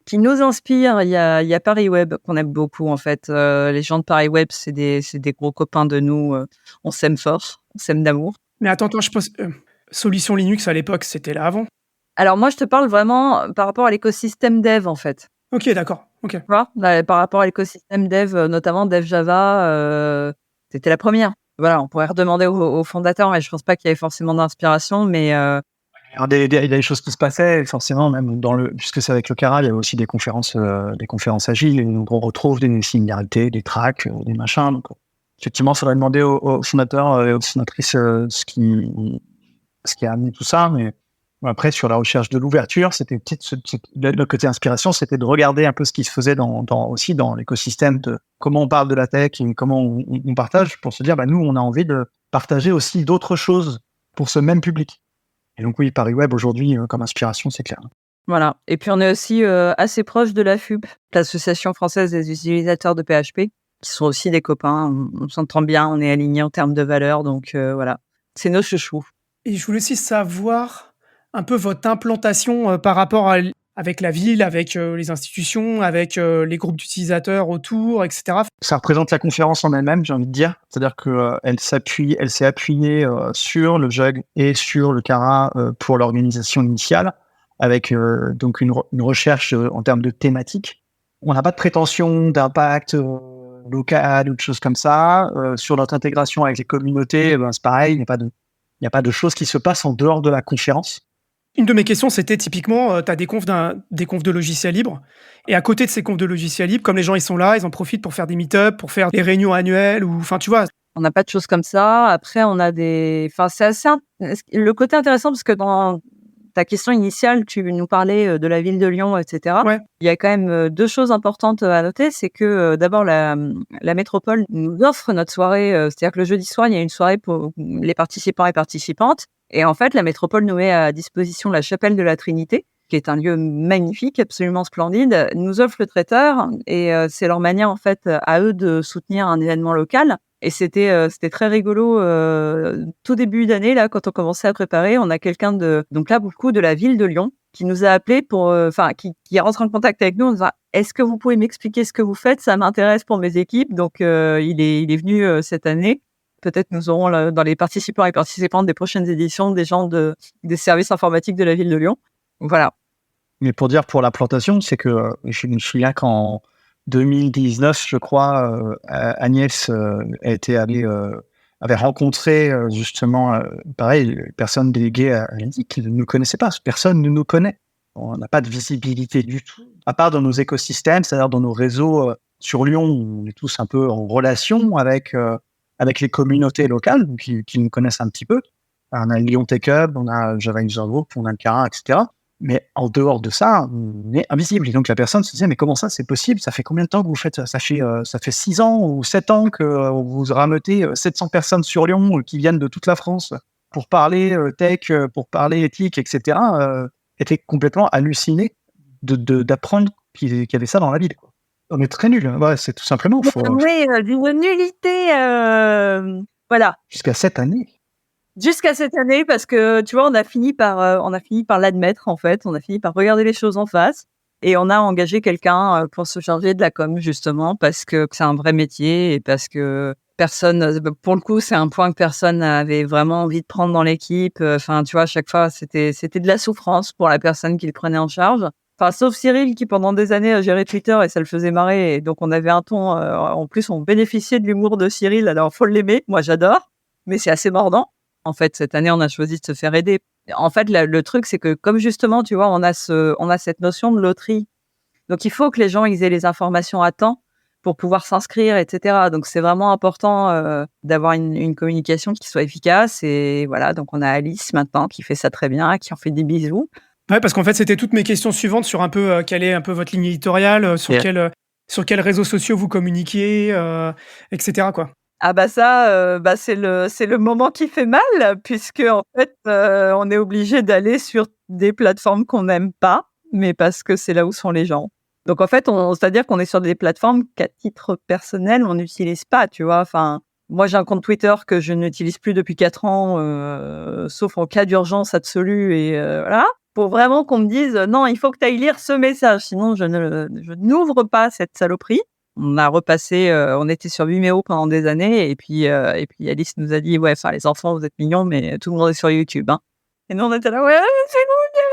Qui nous inspire, il y a Paris Web, qu'on aime beaucoup, en fait. Les gens de Paris Web, c'est des gros copains de nous. On s'aime fort, on s'aime d'amour. Mais attends, je pose... Solution Linux, à l'époque, c'était là avant? Alors, moi, je te parle vraiment par rapport à l'écosystème dev, en fait. Ok, d'accord. Ok. Tu vois, par rapport à l'écosystème dev, notamment Dev Java, c'était la première. Voilà, on pourrait redemander aux fondateurs, mais je pense pas qu'il y avait forcément d'inspiration, mais Il y a des choses qui se passaient, forcément, même puisque c'est avec le Cara, il y avait aussi des conférences agiles, et donc on retrouve des similarités, des tracks, des machins. Donc, effectivement, ça va demander aux fondateurs et aux sénatrices ce qui a amené tout ça, mais après, sur la recherche de l'ouverture, c'était le côté inspiration, c'était de regarder un peu ce qui se faisait aussi dans l'écosystème de comment on parle de la tech et comment on partage, pour se dire, nous, on a envie de partager aussi d'autres choses pour ce même public. Et donc oui, Paris Web aujourd'hui, comme inspiration, c'est clair. voilà. Et puis on est aussi assez proche de l'AFUP, l'Association française des utilisateurs de PHP, qui sont aussi des copains. On s'entend bien, on est alignés en termes de valeurs, donc voilà. C'est nos chouchous. Et je voulais aussi savoir un peu votre implantation par rapport avec la ville, avec les institutions, avec les groupes d'utilisateurs autour, etc. Ça représente la conférence en elle-même, j'ai envie de dire. C'est-à-dire que elle s'est appuyée sur le JUG et sur le Cara pour l'organisation initiale, avec donc une recherche en termes de thématiques. On n'a pas de prétention d'impact local ou de choses comme ça. Sur notre intégration avec les communautés, c'est pareil, il n'y a pas de choses qui se passent en dehors de la conférence. Une de mes questions, c'était typiquement, tu as des confs de logiciels libres, et à côté de ces confs de logiciels libres, comme les gens ils sont là, ils en profitent pour faire des meet-up, pour faire des réunions annuelles, ou enfin tu vois. On n'a pas de choses comme ça. Après, on a des... Enfin, c'est assez... Le côté intéressant, parce que ta question initiale, tu nous parlais de la ville de Lyon, etc. Ouais. Il y a quand même 2 choses importantes à noter. C'est que d'abord, la métropole nous offre notre soirée. C'est-à-dire que le jeudi soir, il y a une soirée pour les participants et participantes. Et en fait, la métropole nous met à disposition la chapelle de la Trinité, qui est un lieu magnifique, absolument splendide, nous offre le traiteur. Et c'est leur manière, en fait, à eux de soutenir un événement local. Et c'était très rigolo. Tout début d'année, là, quand on commençait à préparer, on a quelqu'un donc là, beaucoup de la ville de Lyon, qui nous a appelé qui est rentré en contact avec nous en disant: est-ce que vous pouvez m'expliquer ce que vous faites? Ça m'intéresse pour mes équipes. Donc, il est venu cette année. Peut-être nous aurons dans les participants et participantes des prochaines éditions des gens des services informatiques de la ville de Lyon. Voilà. Mais pour dire pour la plantation, c'est que je me souviens qu'en 2019, je crois, Agnès avait rencontré justement, pareil, les personnes déléguées à l'INDI qui ne nous connaissaient pas. Personne ne nous connaît. On n'a pas de visibilité du tout, à part dans nos écosystèmes, c'est-à-dire dans nos réseaux sur Lyon, où on est tous un peu en relation avec les communautés locales qui nous connaissent un petit peu. On a Lyon Tech Hub, on a Java User Group, on a le Cara, etc. Mais en dehors de ça, on est invisible. Et donc la personne se disait: mais comment ça, c'est possible? Ça fait combien de temps que vous faites ça? Ça fait 6 ans ou 7 ans que vous rameutez 700 personnes sur Lyon qui viennent de toute la France pour parler tech, pour parler éthique, etc. Était complètement halluciné d'apprendre qu'il y avait ça dans la ville, quoi. On est très nuls. Ouais, c'est tout simplement. Oui, d'une nullité. Voilà. Jusqu'à cette année. Jusqu'à cette année, parce que tu vois, on a fini par l'admettre, en fait. On a fini par regarder les choses en face, et on a engagé quelqu'un pour se charger de la com, justement, parce que c'est un vrai métier et parce que personne, pour le coup, c'est un point que personne n'avait vraiment envie de prendre dans l'équipe. Enfin, tu vois, à chaque fois, c'était de la souffrance pour la personne qui le prenait en charge. Enfin, sauf Cyril qui, pendant des années, a géré Twitter et ça le faisait marrer. Et donc, on avait un ton, en plus, on bénéficiait de l'humour de Cyril. Alors, faut l'aimer. Moi, j'adore, mais c'est assez mordant. En fait, cette année, on a choisi de se faire aider. En fait, le truc, c'est que comme justement, tu vois, on a cette notion de loterie. Donc, il faut que les gens ils aient les informations à temps pour pouvoir s'inscrire, etc. Donc, c'est vraiment important d'avoir une communication qui soit efficace. Et voilà, donc on a Alice maintenant qui fait ça très bien, qui en fait des bisous. Ouais, parce qu'en fait, c'était toutes mes questions suivantes sur un peu quelle est un peu votre ligne éditoriale, sur quels réseaux sociaux vous communiquiez, etc., quoi. Ah bah ça, c'est le moment qui fait mal, puisque en fait, on est obligé d'aller sur des plateformes qu'on n'aime pas, mais parce que c'est là où sont les gens. Donc en fait, c'est-à-dire qu'on est sur des plateformes qu'à titre personnel, on n'utilise pas, tu vois? Enfin, moi, j'ai un compte Twitter que je n'utilise plus depuis 4 ans, sauf en cas d'urgence absolue et voilà. Pour vraiment qu'on me dise: «Non, il faut que tu ailles lire ce message, sinon je n'ouvre pas cette saloperie». On a repassé, on était sur Vimeo pendant des années et puis Alice nous a dit: «Ouais, enfin les enfants, vous êtes mignons, mais tout le monde est sur YouTube, hein». Et nous on était là: «Ouais, c'est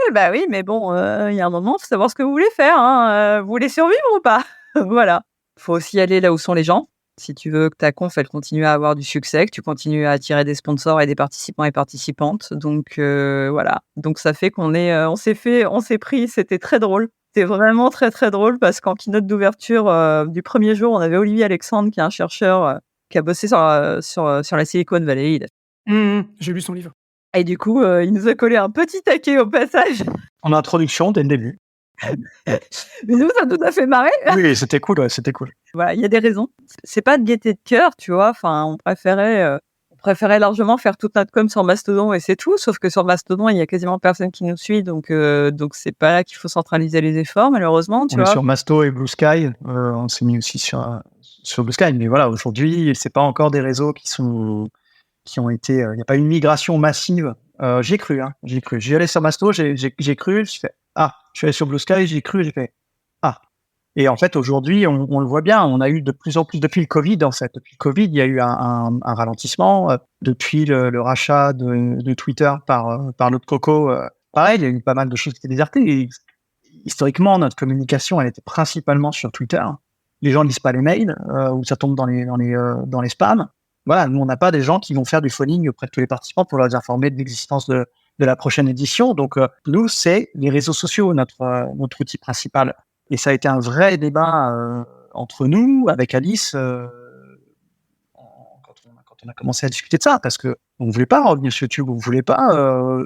nous, bah oui, mais bon, il y a un moment, faut savoir ce que vous voulez faire, hein, vous voulez survivre ou pas?» Voilà. Faut aussi aller là où sont les gens. Si tu veux que ta conf, elle continue à avoir du succès, que tu continues à attirer des sponsors et des participants et participantes. Donc voilà. Donc ça fait on s'est pris, c'était très drôle. C'était vraiment très, très drôle parce qu'en keynote d'ouverture du premier jour, on avait Olivier Alexandre, qui est un chercheur qui a bossé sur la Silicon Valley. J'ai lu son livre. Et du coup, il nous a collé un petit taquet au passage. En introduction, dès le début. Mais nous, ça nous a fait marrer. Oui, c'était cool, ouais, c'était cool. Voilà, il y a des raisons. C'est pas de gaieté de cœur, tu vois. Enfin, on préférait largement faire toute notre com sur Mastodon et c'est tout. Sauf que sur Mastodon, il y a quasiment personne qui nous suit, donc c'est pas là qu'il faut centraliser les efforts, malheureusement, tu On est vois. sur Masto et Blue Sky. On s'est mis aussi sur Blue Sky, mais voilà, aujourd'hui, c'est pas encore des réseaux qui ont été. Il n'y a pas une migration massive. J'y ai cru, hein. J'y allais sur Masto, j'ai cru, j'ai fait je suis allé sur Blue Sky, j'ai cru, j'ai fait Et en fait, aujourd'hui, on le voit bien, on a eu de plus en plus, depuis le Covid, en fait. Depuis le Covid, il y a eu un ralentissement. Depuis le rachat de Twitter par notre coco, pareil, il y a eu pas mal de choses qui étaient désertées. Et historiquement, notre communication, elle était principalement sur Twitter. Les gens ne lisent pas les mails, ou ça tombe dans les spams. Voilà, nous, on n'a pas des gens qui vont faire du phoning auprès de tous les participants pour leur informer de l'existence de la prochaine édition. Donc, nous, c'est les réseaux sociaux, notre outil principal. Et ça a été un vrai débat entre nous, avec Alice, quand on a commencé à discuter de ça, parce qu'on ne voulait pas revenir sur YouTube, on ne voulait pas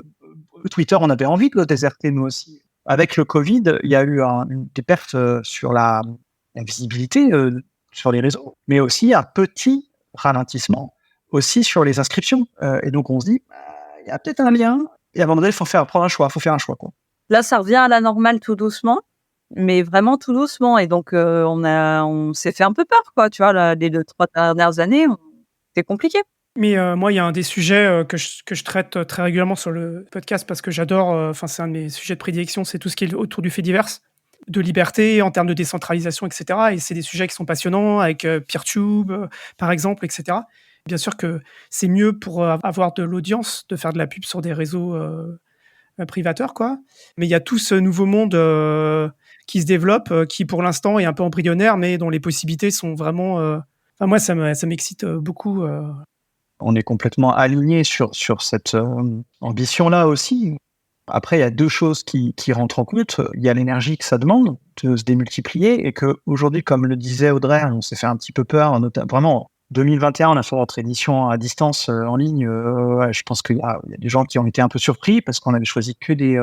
Twitter, on avait envie de le déserter, nous aussi. Avec le Covid, il y a eu des pertes sur la visibilité sur les réseaux, mais aussi un petit ralentissement aussi sur les inscriptions. Et donc, on se dit, il y a peut-être un lien. Et à un moment donné, il faut faire un choix, quoi. Là, ça revient à la normale tout doucement, mais vraiment tout doucement. Et donc, on s'est fait un peu peur, quoi. Tu vois, les 2-3 dernières années, c'était compliqué. Mais moi, il y a un des sujets que je traite très régulièrement sur le podcast parce que j'adore, c'est un de mes sujets de prédilection, c'est tout ce qui est autour du fait divers, de liberté, en termes de décentralisation, etc. Et c'est des sujets qui sont passionnants, avec Peertube, par exemple, etc. Bien sûr que c'est mieux pour avoir de l'audience de faire de la pub sur des réseaux privateurs, quoi. Mais il y a tout ce nouveau monde qui se développe, qui pour l'instant est un peu embryonnaire, mais dont les possibilités sont vraiment... moi, ça m'excite beaucoup. On est complètement aligné sur cette ambition-là aussi. Après, il y a deux choses qui rentrent en compte. Il y a l'énergie que ça demande de se démultiplier et qu'aujourd'hui, comme le disait Audrey, on s'est fait un petit peu peur. Vraiment, 2021, on a fait notre édition à distance en ligne. Je pense qu'il y a des gens qui ont été un peu surpris parce qu'on avait choisi que des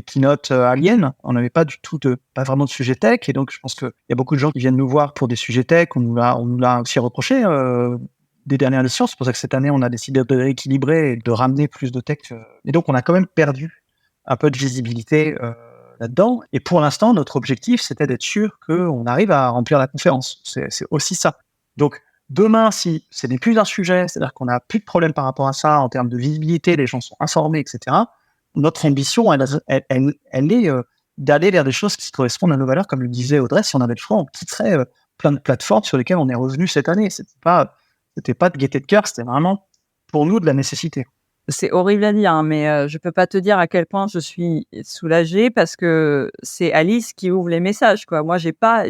keynotes aliens. On n'avait pas vraiment de sujet tech. Et donc, je pense qu'il y a beaucoup de gens qui viennent nous voir pour des sujets tech. On nous l'a aussi reproché des dernières éditions. C'est pour ça que cette année, on a décidé de rééquilibrer et de ramener plus de tech. Et donc, on a quand même perdu un peu de visibilité là-dedans. Et pour l'instant, notre objectif, c'était d'être sûr qu'on arrive à remplir la conférence. C'est aussi ça. Donc, demain, si ce n'est plus un sujet, c'est-à-dire qu'on n'a plus de problème par rapport à ça, en termes de visibilité, les gens sont informés, etc., notre ambition, elle est d'aller vers des choses qui correspondent à nos valeurs. Comme le disait Audrey, si on avait le choix, on quitterait plein de plateformes sur lesquelles on est revenu cette année. C'était pas de gaieté de cœur, c'était vraiment, pour nous, de la nécessité. C'est horrible à dire, hein, mais je peux pas te dire à quel point je suis soulagée parce que c'est Alice qui ouvre les messages, quoi. Moi, j'ai pas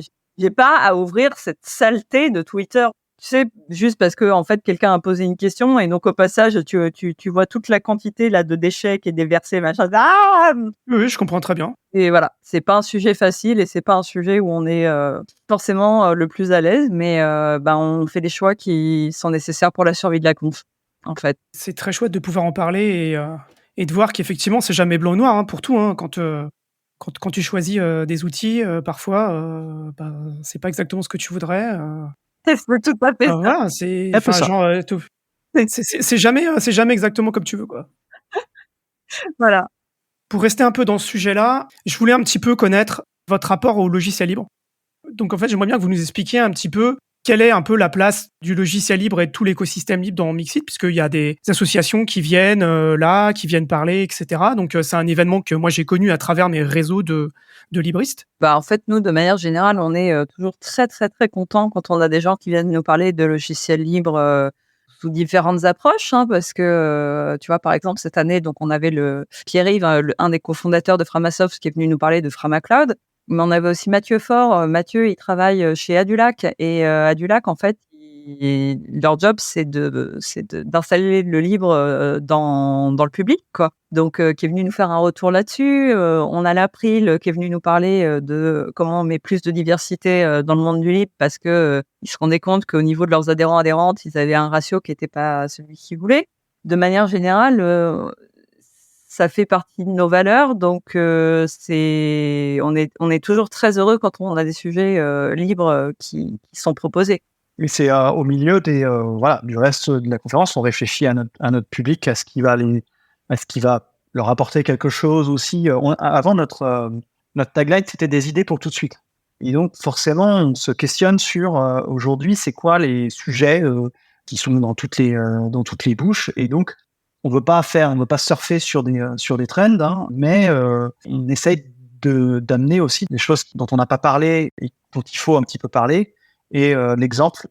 à ouvrir cette saleté de Twitter. Tu sais, juste parce que en fait quelqu'un a posé une question et donc au passage tu vois toute la quantité là de déchets qui est déversée, machin. Ah Oui, je comprends très bien. Et voilà, c'est pas un sujet facile et c'est pas un sujet où on est forcément le plus à l'aise, mais on fait des choix qui sont nécessaires pour la survie de la conf, en fait. C'est très chouette de pouvoir en parler et de voir qu'effectivement, c'est jamais blanc ou noir pour tout. Quand tu choisis des outils, parfois, c'est pas exactement ce que tu voudrais. C'est tout à fait ça. Voilà, c'est jamais exactement comme tu veux, quoi. Voilà. Pour rester un peu dans ce sujet-là, je voulais un petit peu connaître votre rapport au logiciel libre. Donc en fait, j'aimerais bien que vous nous expliquiez un petit peu quelle est un peu la place du logiciel libre et de tout l'écosystème libre dans Mixit, puisqu'il y a des associations qui viennent qui viennent parler, etc. Donc c'est un événement que moi j'ai connu à travers mes réseaux de libristes. En fait, nous, de manière générale, on est toujours très, très, très contents quand on a des gens qui viennent nous parler de logiciels libres sous différentes approches, hein, parce que, tu vois, par exemple, cette année, donc, on avait Pierre-Yves, un des cofondateurs de Framasoft, qui est venu nous parler de Framacloud. Mais on avait aussi Mathieu Faure. Mathieu, il travaille chez Adulac. Et Adulac, en fait, leur job, c'est d'installer le libre dans le public, quoi. Donc, qui est venu nous faire un retour là-dessus. On a l'April qui est venu nous parler de comment on met plus de diversité dans le monde du libre parce que ils se rendaient compte qu'au niveau de leurs adhérents-adhérentes, ils avaient un ratio qui n'était pas celui qu'ils voulaient. De manière générale, ça fait partie de nos valeurs, donc on est toujours très heureux quand on a des sujets libres qui sont proposés. Mais c'est au milieu du reste de la conférence, on réfléchit à notre public, à ce qui va leur apporter quelque chose aussi. Avant, notre tagline, c'était des idées pour tout de suite. Et donc, forcément, on se questionne sur aujourd'hui, c'est quoi les sujets qui sont dans toutes les bouches. Et donc, on veut pas surfer sur des trends, hein, mais on essaye d'amener aussi des choses dont on n'a pas parlé et dont il faut un petit peu parler. Et l'exemple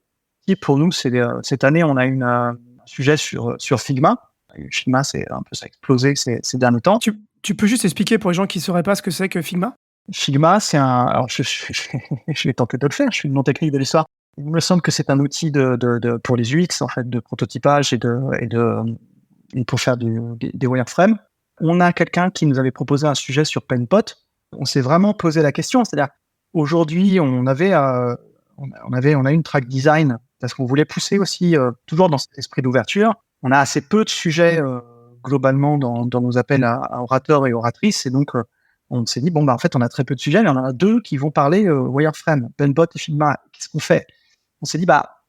qui pour nous, c'est cette année, on a un sujet sur Figma. Figma, ça a explosé ces derniers temps. Tu peux juste expliquer pour les gens qui ne sauraient pas ce que c'est que Figma ? Figma, c'est alors je vais tenter de le faire. Je suis le non technique de l'histoire. Il me semble que c'est un outil pour les UX en fait, de prototypage et pour faire des wireframes. On a quelqu'un qui nous avait proposé un sujet sur PenPot. On s'est vraiment posé la question, c'est-à-dire aujourd'hui, on a une track design parce qu'on voulait pousser aussi toujours dans cet esprit d'ouverture. On a assez peu de sujets globalement dans nos appels à orateurs et oratrices. Et donc, on s'est dit, bon, en fait, on a très peu de sujets, mais on en a 2 qui vont parler wireframe, Penbot et Figma. Qu'est-ce qu'on fait? On s'est dit,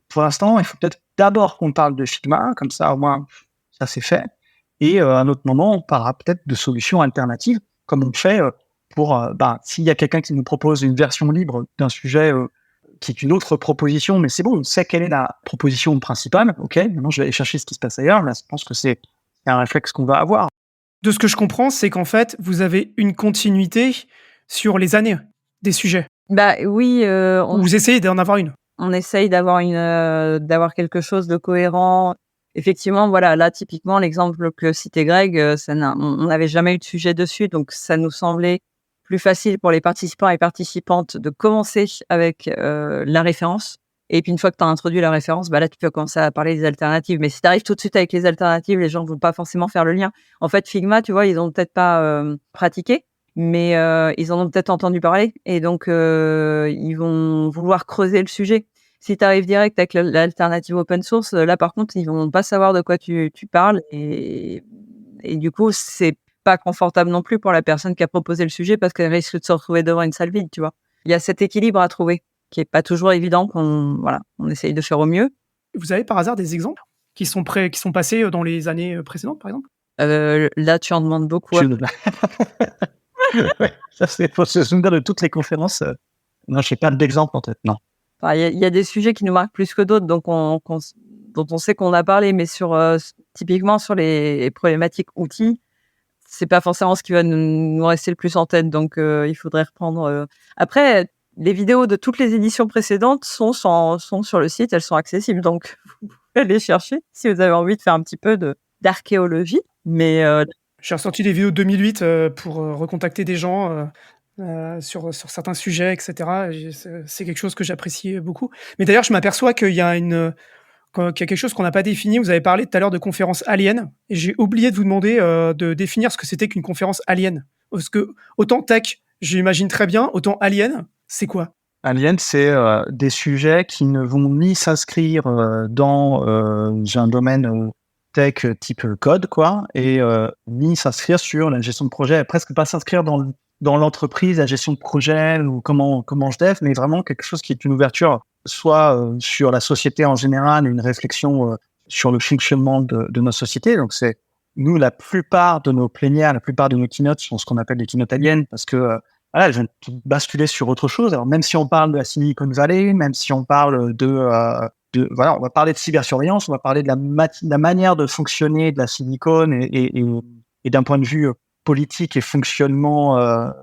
pour l'instant, il faut peut-être d'abord qu'on parle de Figma, comme ça, au moins, ça c'est fait. Et à un autre moment, on parlera peut-être de solutions alternatives, comme on fait pour, s'il y a quelqu'un qui nous propose une version libre d'un sujet qui est une autre proposition, mais c'est bon, on sait quelle est la proposition principale. OK, maintenant, je vais aller chercher ce qui se passe ailleurs. Là, je pense que c'est un réflexe qu'on va avoir. De ce que je comprends, c'est qu'en fait, vous avez une continuité sur les années des sujets. Oui, Vous essayez d'en avoir une. on essaye d'avoir quelque chose de cohérent. Effectivement, voilà, là, typiquement, l'exemple que citait Greg, on n'avait jamais eu de sujet dessus, donc ça nous semblait plus facile pour les participants et participantes de commencer avec la référence. Et puis, une fois que tu as introduit la référence, là, tu peux commencer à parler des alternatives. Mais si tu arrives tout de suite avec les alternatives, les gens ne vont pas forcément faire le lien. En fait, Figma, tu vois, ils ont peut-être pas pratiqué, mais ils en ont peut-être entendu parler. Et donc, ils vont vouloir creuser le sujet. Si tu arrives direct avec l'alternative open source, là, par contre, ils vont pas savoir de quoi tu parles. Et du coup, c'est pas confortable non plus pour la personne qui a proposé le sujet parce qu'elle risque de se retrouver devant une salle vide, tu vois. Il y a cet équilibre à trouver qui est pas toujours évident, on essaye de faire au mieux. Vous avez par hasard des exemples qui sont passés dans les années précédentes, par exemple? Là, tu en demandes beaucoup. Ouais, ça, faut se souvenir de toutes les conférences. Non, je n'ai pas d'exemple en tête, non. Il y a des sujets qui nous marquent plus que d'autres, dont on sait qu'on a parlé, mais typiquement sur les problématiques outils, c'est pas forcément ce qui va nous rester le plus en tête. Donc, il faudrait reprendre. Après, les vidéos de toutes les éditions précédentes sont sur le site, elles sont accessibles. Donc, vous pouvez aller chercher si vous avez envie de faire un petit peu d'archéologie. Mais j'ai ressorti des vidéos de 2008 pour recontacter des gens sur certains sujets, etc. C'est quelque chose que j'apprécie beaucoup. Mais d'ailleurs, je m'aperçois qu'il y a quelque chose qu'on n'a pas défini. Vous avez parlé tout à l'heure de conférence alien, et j'ai oublié de vous demander de définir ce que c'était qu'une conférence alien. Parce que autant tech, j'imagine très bien, autant alien, c'est quoi? Alien, c'est des sujets qui ne vont ni s'inscrire dans un domaine tech type code, quoi, et ni s'inscrire sur la gestion de projet, presque pas s'inscrire dans l'entreprise, la gestion de projet ou comment je dev, mais vraiment quelque chose qui est une ouverture, soit sur la société en général, une réflexion sur le fonctionnement de nos sociétés. Donc c'est nous, la plupart de nos plénières, la plupart de nos keynotes sont ce qu'on appelle des keynotes aliens, parce que elles vont basculer sur autre chose. Alors même si on parle de la Silicon Valley, même si on parle on va parler de cybersurveillance, on va parler de la manière de fonctionner de la Silicon et d'un point de vue politique et fonctionnement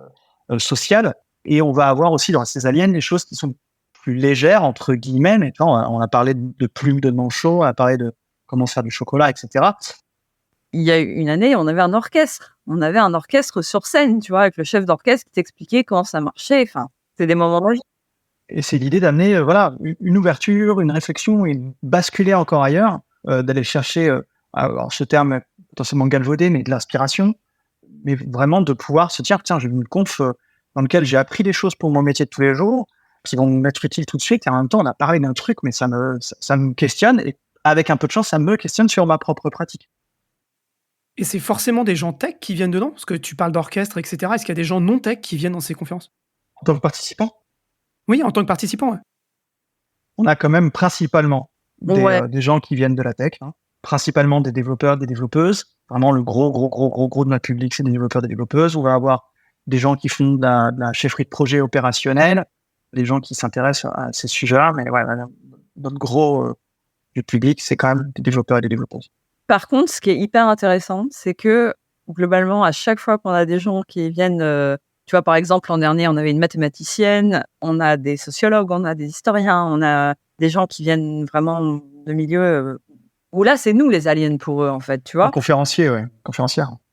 social. Et on va avoir aussi dans ces aliens des choses qui sont plus légères, entre guillemets. Maintenant, on a parlé de plumes de manchot, on a parlé de comment faire du chocolat, etc. Il y a une année, on avait un orchestre. On avait un orchestre sur scène, tu vois, avec le chef d'orchestre qui t'expliquait comment ça marchait. Enfin, c'est des moments magiques. Et c'est l'idée d'amener une ouverture, une réflexion et basculer encore ailleurs, d'aller chercher, alors ce terme potentiellement galvaudé, mais de l'inspiration, mais vraiment de pouvoir se dire, tiens, j'ai une conf dans lequel j'ai appris des choses pour mon métier de tous les jours, qui vont m'être utiles tout de suite, et en même temps, on a parlé d'un truc, mais ça me questionne, et avec un peu de chance, ça me questionne sur ma propre pratique. Et c'est forcément des gens tech qui viennent dedans? Parce que tu parles d'orchestre, etc. Est-ce qu'il y a des gens non tech qui viennent dans ces conférences? En tant que participant, Oui, en tant que participant, ouais. on a quand même principalement des gens qui viennent de la tech, principalement des développeurs, des développeuses. Vraiment, le gros de notre public, c'est des développeurs, des développeuses. On va avoir des gens qui font de la chefferie de projet opérationnel, des gens qui s'intéressent à ces sujets-là. Mais ouais, notre gros du public, c'est quand même des développeurs et des développeuses. Par contre, ce qui est hyper intéressant, c'est que globalement, à chaque fois qu'on a des gens qui viennent, tu vois, par exemple, l'an dernier, on avait une mathématicienne, on a des sociologues, on a des historiens, on a des gens qui viennent vraiment de milieux où là, c'est nous les aliens pour eux, en fait, tu vois. Conférencière.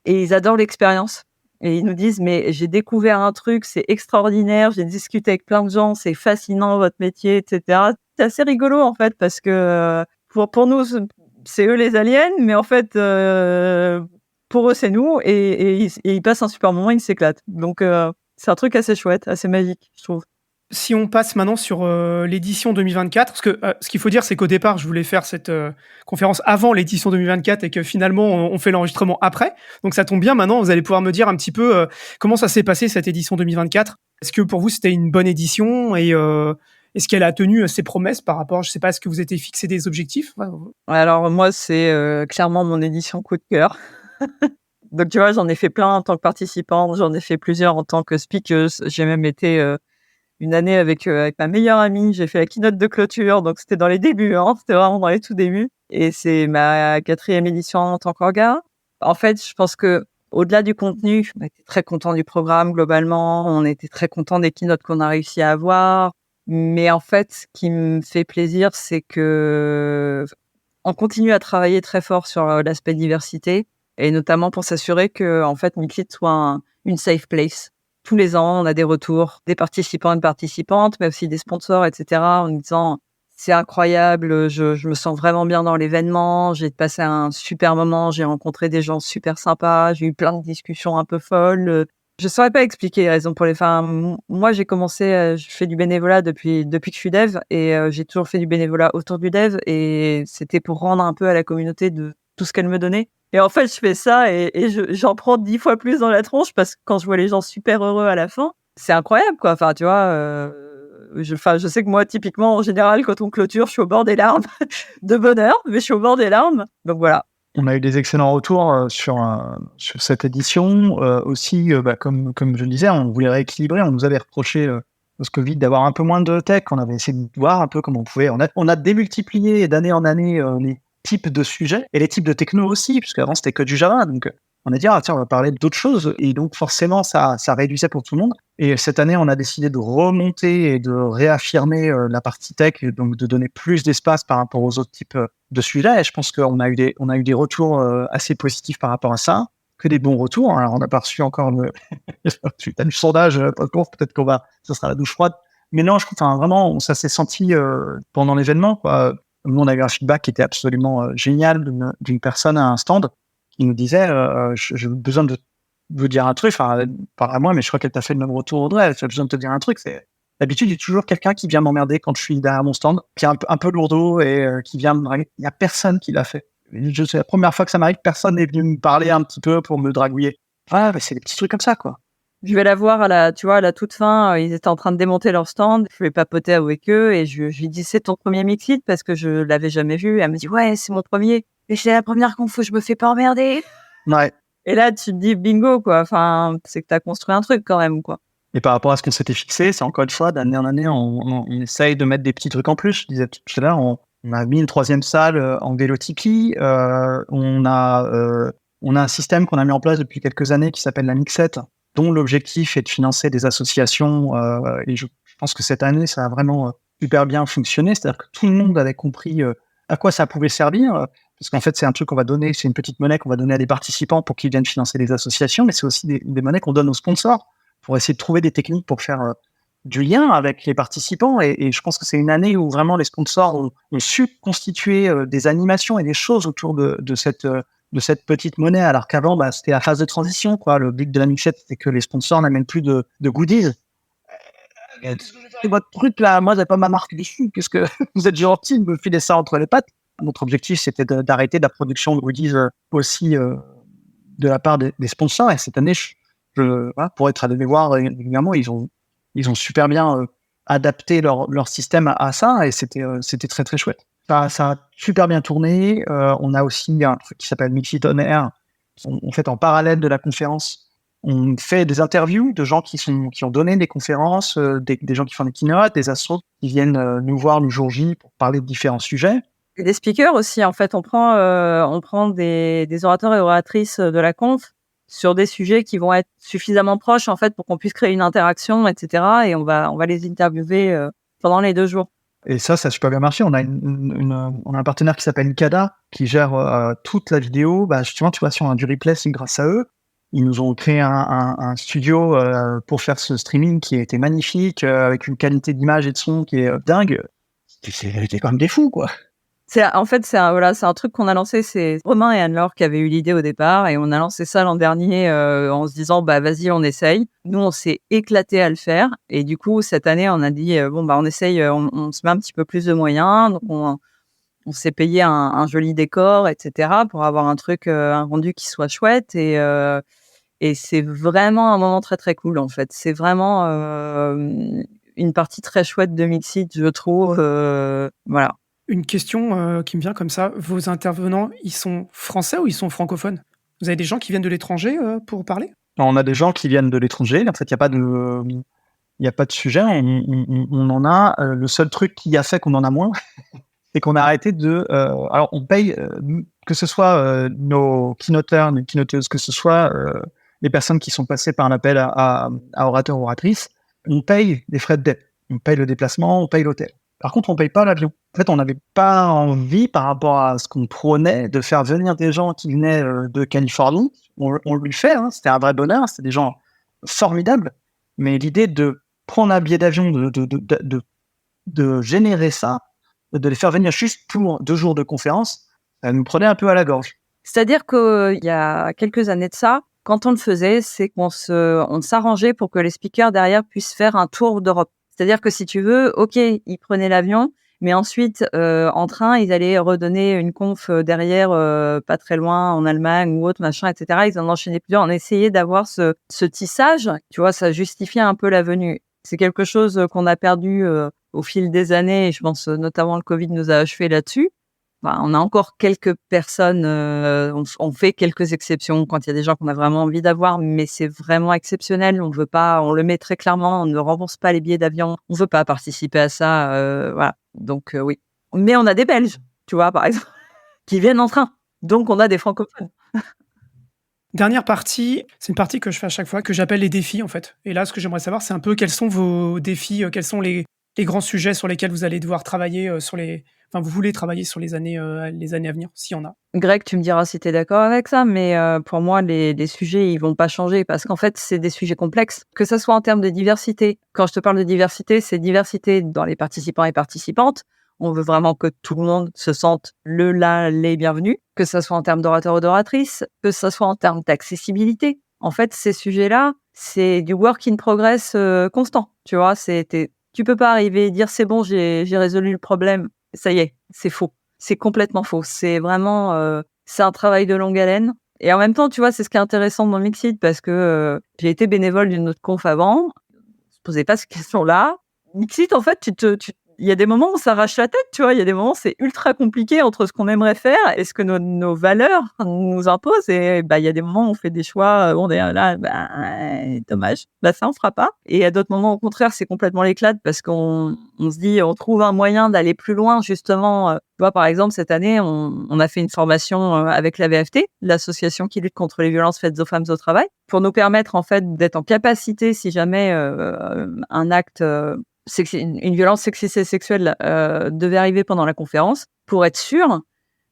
Et ils adorent l'expérience. Et ils nous disent, mais j'ai découvert un truc, c'est extraordinaire, j'ai discuté avec plein de gens, c'est fascinant votre métier, etc. C'est assez rigolo, en fait, parce que pour nous, c'est eux les aliens, mais en fait, pour eux, c'est nous, et ils passent un super moment, ils s'éclatent. Donc, c'est un truc assez chouette, assez magique, je trouve. Si on passe maintenant sur l'édition 2024, parce que ce qu'il faut dire, c'est qu'au départ, je voulais faire cette conférence avant l'édition 2024 et que finalement, on fait l'enregistrement après. Donc ça tombe bien, maintenant, vous allez pouvoir me dire un petit peu comment ça s'est passé cette édition 2024. Est-ce que pour vous, c'était une bonne édition et est-ce qu'elle a tenu ses promesses par rapport, je sais pas, est-ce que vous étiez fixé des objectifs? Alors moi, c'est clairement mon édition coup de cœur. Donc tu vois, j'en ai fait plein en tant que participante, j'en ai fait plusieurs en tant que speakeuse. J'ai même été une année avec ma meilleure amie, j'ai fait la keynote de clôture, donc c'était dans les débuts, hein, c'était vraiment dans les tout débuts. Et c'est ma 4e édition en tant qu'orga. En fait, je pense que au-delà du contenu, on était très content du programme globalement, on était très content des keynotes qu'on a réussi à avoir. Mais en fait, ce qui me fait plaisir, c'est que on continue à travailler très fort sur l'aspect diversité et notamment pour s'assurer que en fait Mixit soit une safe place. Tous les ans, on a des retours des participants et de participantes, mais aussi des sponsors, etc., en nous disant c'est incroyable, je me sens vraiment bien dans l'événement, j'ai passé un super moment, j'ai rencontré des gens super sympas, j'ai eu plein de discussions un peu folles. Je saurais pas expliquer les raisons pour les femmes. Moi, j'ai commencé, je fais du bénévolat depuis que je suis dev et j'ai toujours fait du bénévolat autour du dev et c'était pour rendre un peu à la communauté de tout ce qu'elle me donnait. Et en fait, je fais ça et j'en prends 10 fois plus dans la tronche parce que quand je vois les gens super heureux à la fin, c'est incroyable, quoi. Enfin, tu vois, je sais que moi, typiquement, en général, quand on clôture, je suis au bord des larmes de bonheur, mais je suis au bord des larmes. Donc voilà. On a eu des excellents retours sur cette édition. Aussi, comme je le disais, on voulait rééquilibrer. On nous avait reproché post-Covid d'avoir un peu moins de tech. On avait essayé de voir un peu comment on pouvait. On a démultiplié d'année en année les types de sujets et les types de techno aussi, puisque avant c'était que du Java. Donc on a dit tiens, on va parler d'autres choses. Et donc forcément, ça réduisait pour tout le monde. Et cette année, on a décidé de remonter et de réaffirmer la partie tech, et donc de donner plus d'espace par rapport aux autres types de sujets. Et je pense qu'on a eu des retours assez positifs par rapport à ça, que des bons retours. Alors, on n'a pas reçu encore suite à le sondage, peut-être ça sera la douche froide. Mais non, je trouve, vraiment, ça s'est senti pendant l'événement, quoi. Nous, on a eu un feedback qui était absolument génial d'une personne à un stand qui nous disait j'ai besoin de vous dire un truc, pas à moi, mais je crois qu'elle t'a fait le même retour, Audrey. J'ai besoin de te dire un truc. D'habitude, il y a toujours quelqu'un qui vient m'emmerder quand je suis derrière mon stand, qui est un peu lourdeau et qui vient me draguer. Il n'y a personne qui l'a fait. C'est la première fois que ça m'arrive, personne n'est venu me parler un petit peu pour me dragouiller. C'est des petits trucs comme ça, quoi. Je vais la voir à la toute fin, ils étaient en train de démonter leur stand, je vais papoter avec eux et je lui dis c'est ton premier Mixit parce que je l'avais jamais vu. Et elle me dit ouais, c'est mon premier. Et c'est la première conf où je me fais pas emmerder. Ouais. Et là, tu te dis bingo, quoi. Enfin, c'est que t'as construit un truc quand même, quoi. Et par rapport à ce qu'on s'était fixé, c'est encore une fois, d'année en année, on essaye de mettre des petits trucs en plus. Je disais tout à l'heure, on a mis une 3e salle en Vélotiki. On a un système qu'on a mis en place depuis quelques années qui s'appelle la Mixette, dont l'objectif est de financer des associations. Et je pense que cette année, ça a vraiment super bien fonctionné. C'est-à-dire que tout le monde avait compris à quoi ça pouvait servir. Parce qu'en fait, c'est un truc qu'on va donner, c'est une petite monnaie qu'on va donner à des participants pour qu'ils viennent financer des associations, mais c'est aussi des monnaies qu'on donne aux sponsors pour essayer de trouver des techniques pour faire du lien avec les participants. Et je pense que c'est une année où vraiment les sponsors ont su constituer des animations et des choses autour de cette petite monnaie, alors qu'avant, c'était la phase de transition, quoi. Le but de la Mixette, c'était que les sponsors n'amènent plus de goodies. C'est votre truc là, moi j'ai pas ma marque dessus, qu'est-ce que vous êtes gentil de me filer ça entre les pattes. Notre objectif, c'était d'arrêter la production de goodies aussi de la part des sponsors. Et cette année, pour être allé les voir régulièrement, ils ont super bien adapté leur système à ça, et c'était très très chouette. Ça a super bien tourné. On a aussi un truc qui s'appelle Mixit On Air. En fait, en parallèle de la conférence, on fait des interviews de gens qui ont donné des conférences, des gens qui font des keynotes, des assos qui viennent nous voir le jour J pour parler de différents sujets. Et des speakers aussi, en fait, on prend des orateurs et oratrices de la conf sur des sujets qui vont être suffisamment proches, en fait, pour qu'on puisse créer une interaction, etc. Et on va les interviewer pendant les 2 jours. Et ça a super bien marché. On a on a un partenaire qui s'appelle Ikada, qui gère toute la vidéo. Justement, tu vois, si on a du replay, c'est grâce à eux. Ils nous ont créé un studio pour faire ce streaming qui était magnifique, avec une qualité d'image et de son qui est dingue. C'était quand même des fous, quoi. C'est un truc qu'on a lancé. C'est Romain et Anne-Laure qui avaient eu l'idée au départ, et on a lancé ça l'an dernier en se disant vas-y, on essaye. Nous, on s'est éclaté à le faire, et du coup cette année, on a dit on essaye, on se met un petit peu plus de moyens, donc on s'est payé un joli décor, etc., pour avoir un truc, un rendu qui soit chouette, et c'est vraiment un moment très très cool en fait. C'est vraiment une partie très chouette de Mixit, je trouve. Voilà. Une question qui me vient comme ça. Vos intervenants, ils sont français ou ils sont francophones? Vous avez des gens qui viennent de l'étranger pour parler? On a des gens qui viennent de l'étranger. En fait, il y a pas de sujet. On en a. Le seul truc qui a fait qu'on en a moins, c'est qu'on a arrêté de. Alors, on paye que ce soit nos keynoteurs, nos keynoteuses, que ce soit les personnes qui sont passées par un appel à orateur ou oratrice. On paye des frais de dep. On paye le déplacement, on paye l'hôtel. Par contre, on paye pas l'avion. En fait, on n'avait pas envie, par rapport à ce qu'on prônait, de faire venir des gens qui venaient de Californie. On le fait, hein, c'était un vrai bonheur, c'était des gens formidables. Mais l'idée de prendre un billet d'avion, de générer ça, de les faire venir juste pour 2 jours de conférence, ça nous prenait un peu à la gorge. C'est-à-dire qu'il y a quelques années de ça, quand on le faisait, c'est qu'on s'arrangeait pour que les speakers derrière puissent faire un tour d'Europe. C'est-à-dire que si tu veux, ok, ils prenaient l'avion, mais ensuite, en train, ils allaient redonner une conf derrière, pas très loin, en Allemagne ou autre, machin, etc. Ils en enchaînaient plusieurs. On essayait d'avoir ce tissage, tu vois, ça justifiait un peu la venue. C'est quelque chose qu'on a perdu au fil des années, et je pense notamment le Covid nous a achevé là-dessus. On a encore quelques personnes, on fait quelques exceptions quand il y a des gens qu'on a vraiment envie d'avoir, mais c'est vraiment exceptionnel. On veut pas, on le met très clairement, on ne rembourse pas les billets d'avion, on veut pas participer à ça, voilà. Donc oui. Mais on a des Belges, tu vois, par exemple, qui viennent en train. Donc on a des francophones. Dernière partie, c'est une partie que je fais à chaque fois, que j'appelle les défis en fait. Et là, ce que j'aimerais savoir, c'est un peu quels sont vos défis, quels sont les grands sujets sur lesquels vous allez devoir travailler vous voulez travailler sur les années à venir, s'il y en a. Greg, tu me diras si tu es d'accord avec ça, mais pour moi, les sujets, ils vont pas changer parce qu'en fait, c'est des sujets complexes, que ça soit en termes de diversité. Quand je te parle de diversité, c'est diversité dans les participants et participantes. On veut vraiment que tout le monde se sente les bienvenus, que ça soit en termes d'orateurs ou d'oratrices, que ça soit en termes d'accessibilité. En fait, ces sujets-là, c'est du work in progress constant. Tu vois, tu peux pas arriver et dire c'est bon, j'ai résolu le problème. Ça y est, c'est faux. C'est complètement faux. C'est vraiment, c'est un travail de longue haleine. Et en même temps, tu vois, c'est ce qui est intéressant dans Mixit parce que j'ai été bénévole d'une autre conf avant. Je posais pas ces questions-là. Mixit, en fait, il y a des moments où ça arrache la tête, tu vois. Il y a des moments où c'est ultra compliqué entre ce qu'on aimerait faire et ce que nos valeurs nous imposent. Et il y a des moments où on fait des choix, on est là, dommage, ça on fera pas. Et à d'autres moments, au contraire, c'est complètement l'éclate parce qu'on se dit, on trouve un moyen d'aller plus loin, justement. Tu vois, par exemple, cette année, on a fait une formation avec la VFT, l'association qui lutte contre les violences faites aux femmes au travail, pour nous permettre, en fait, d'être en capacité, si jamais un acte... une violence sexiste et sexuelle devait arriver pendant la conférence, pour être sûr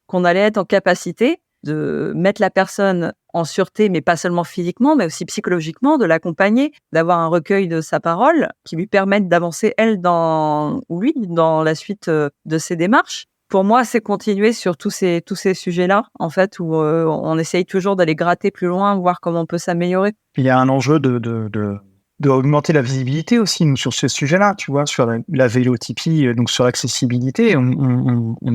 qu'on allait être en capacité de mettre la personne en sûreté, mais pas seulement physiquement, mais aussi psychologiquement, de l'accompagner, d'avoir un recueil de sa parole qui lui permette d'avancer, elle, ou lui, dans la suite de ses démarches. Pour moi, c'est continuer sur tous ces sujets-là, en fait, où on essaye toujours d'aller gratter plus loin, voir comment on peut s'améliorer. Il y a un enjeu de augmenter la visibilité aussi sur ce sujet-là, tu vois, sur la vélotypie, donc sur l'accessibilité.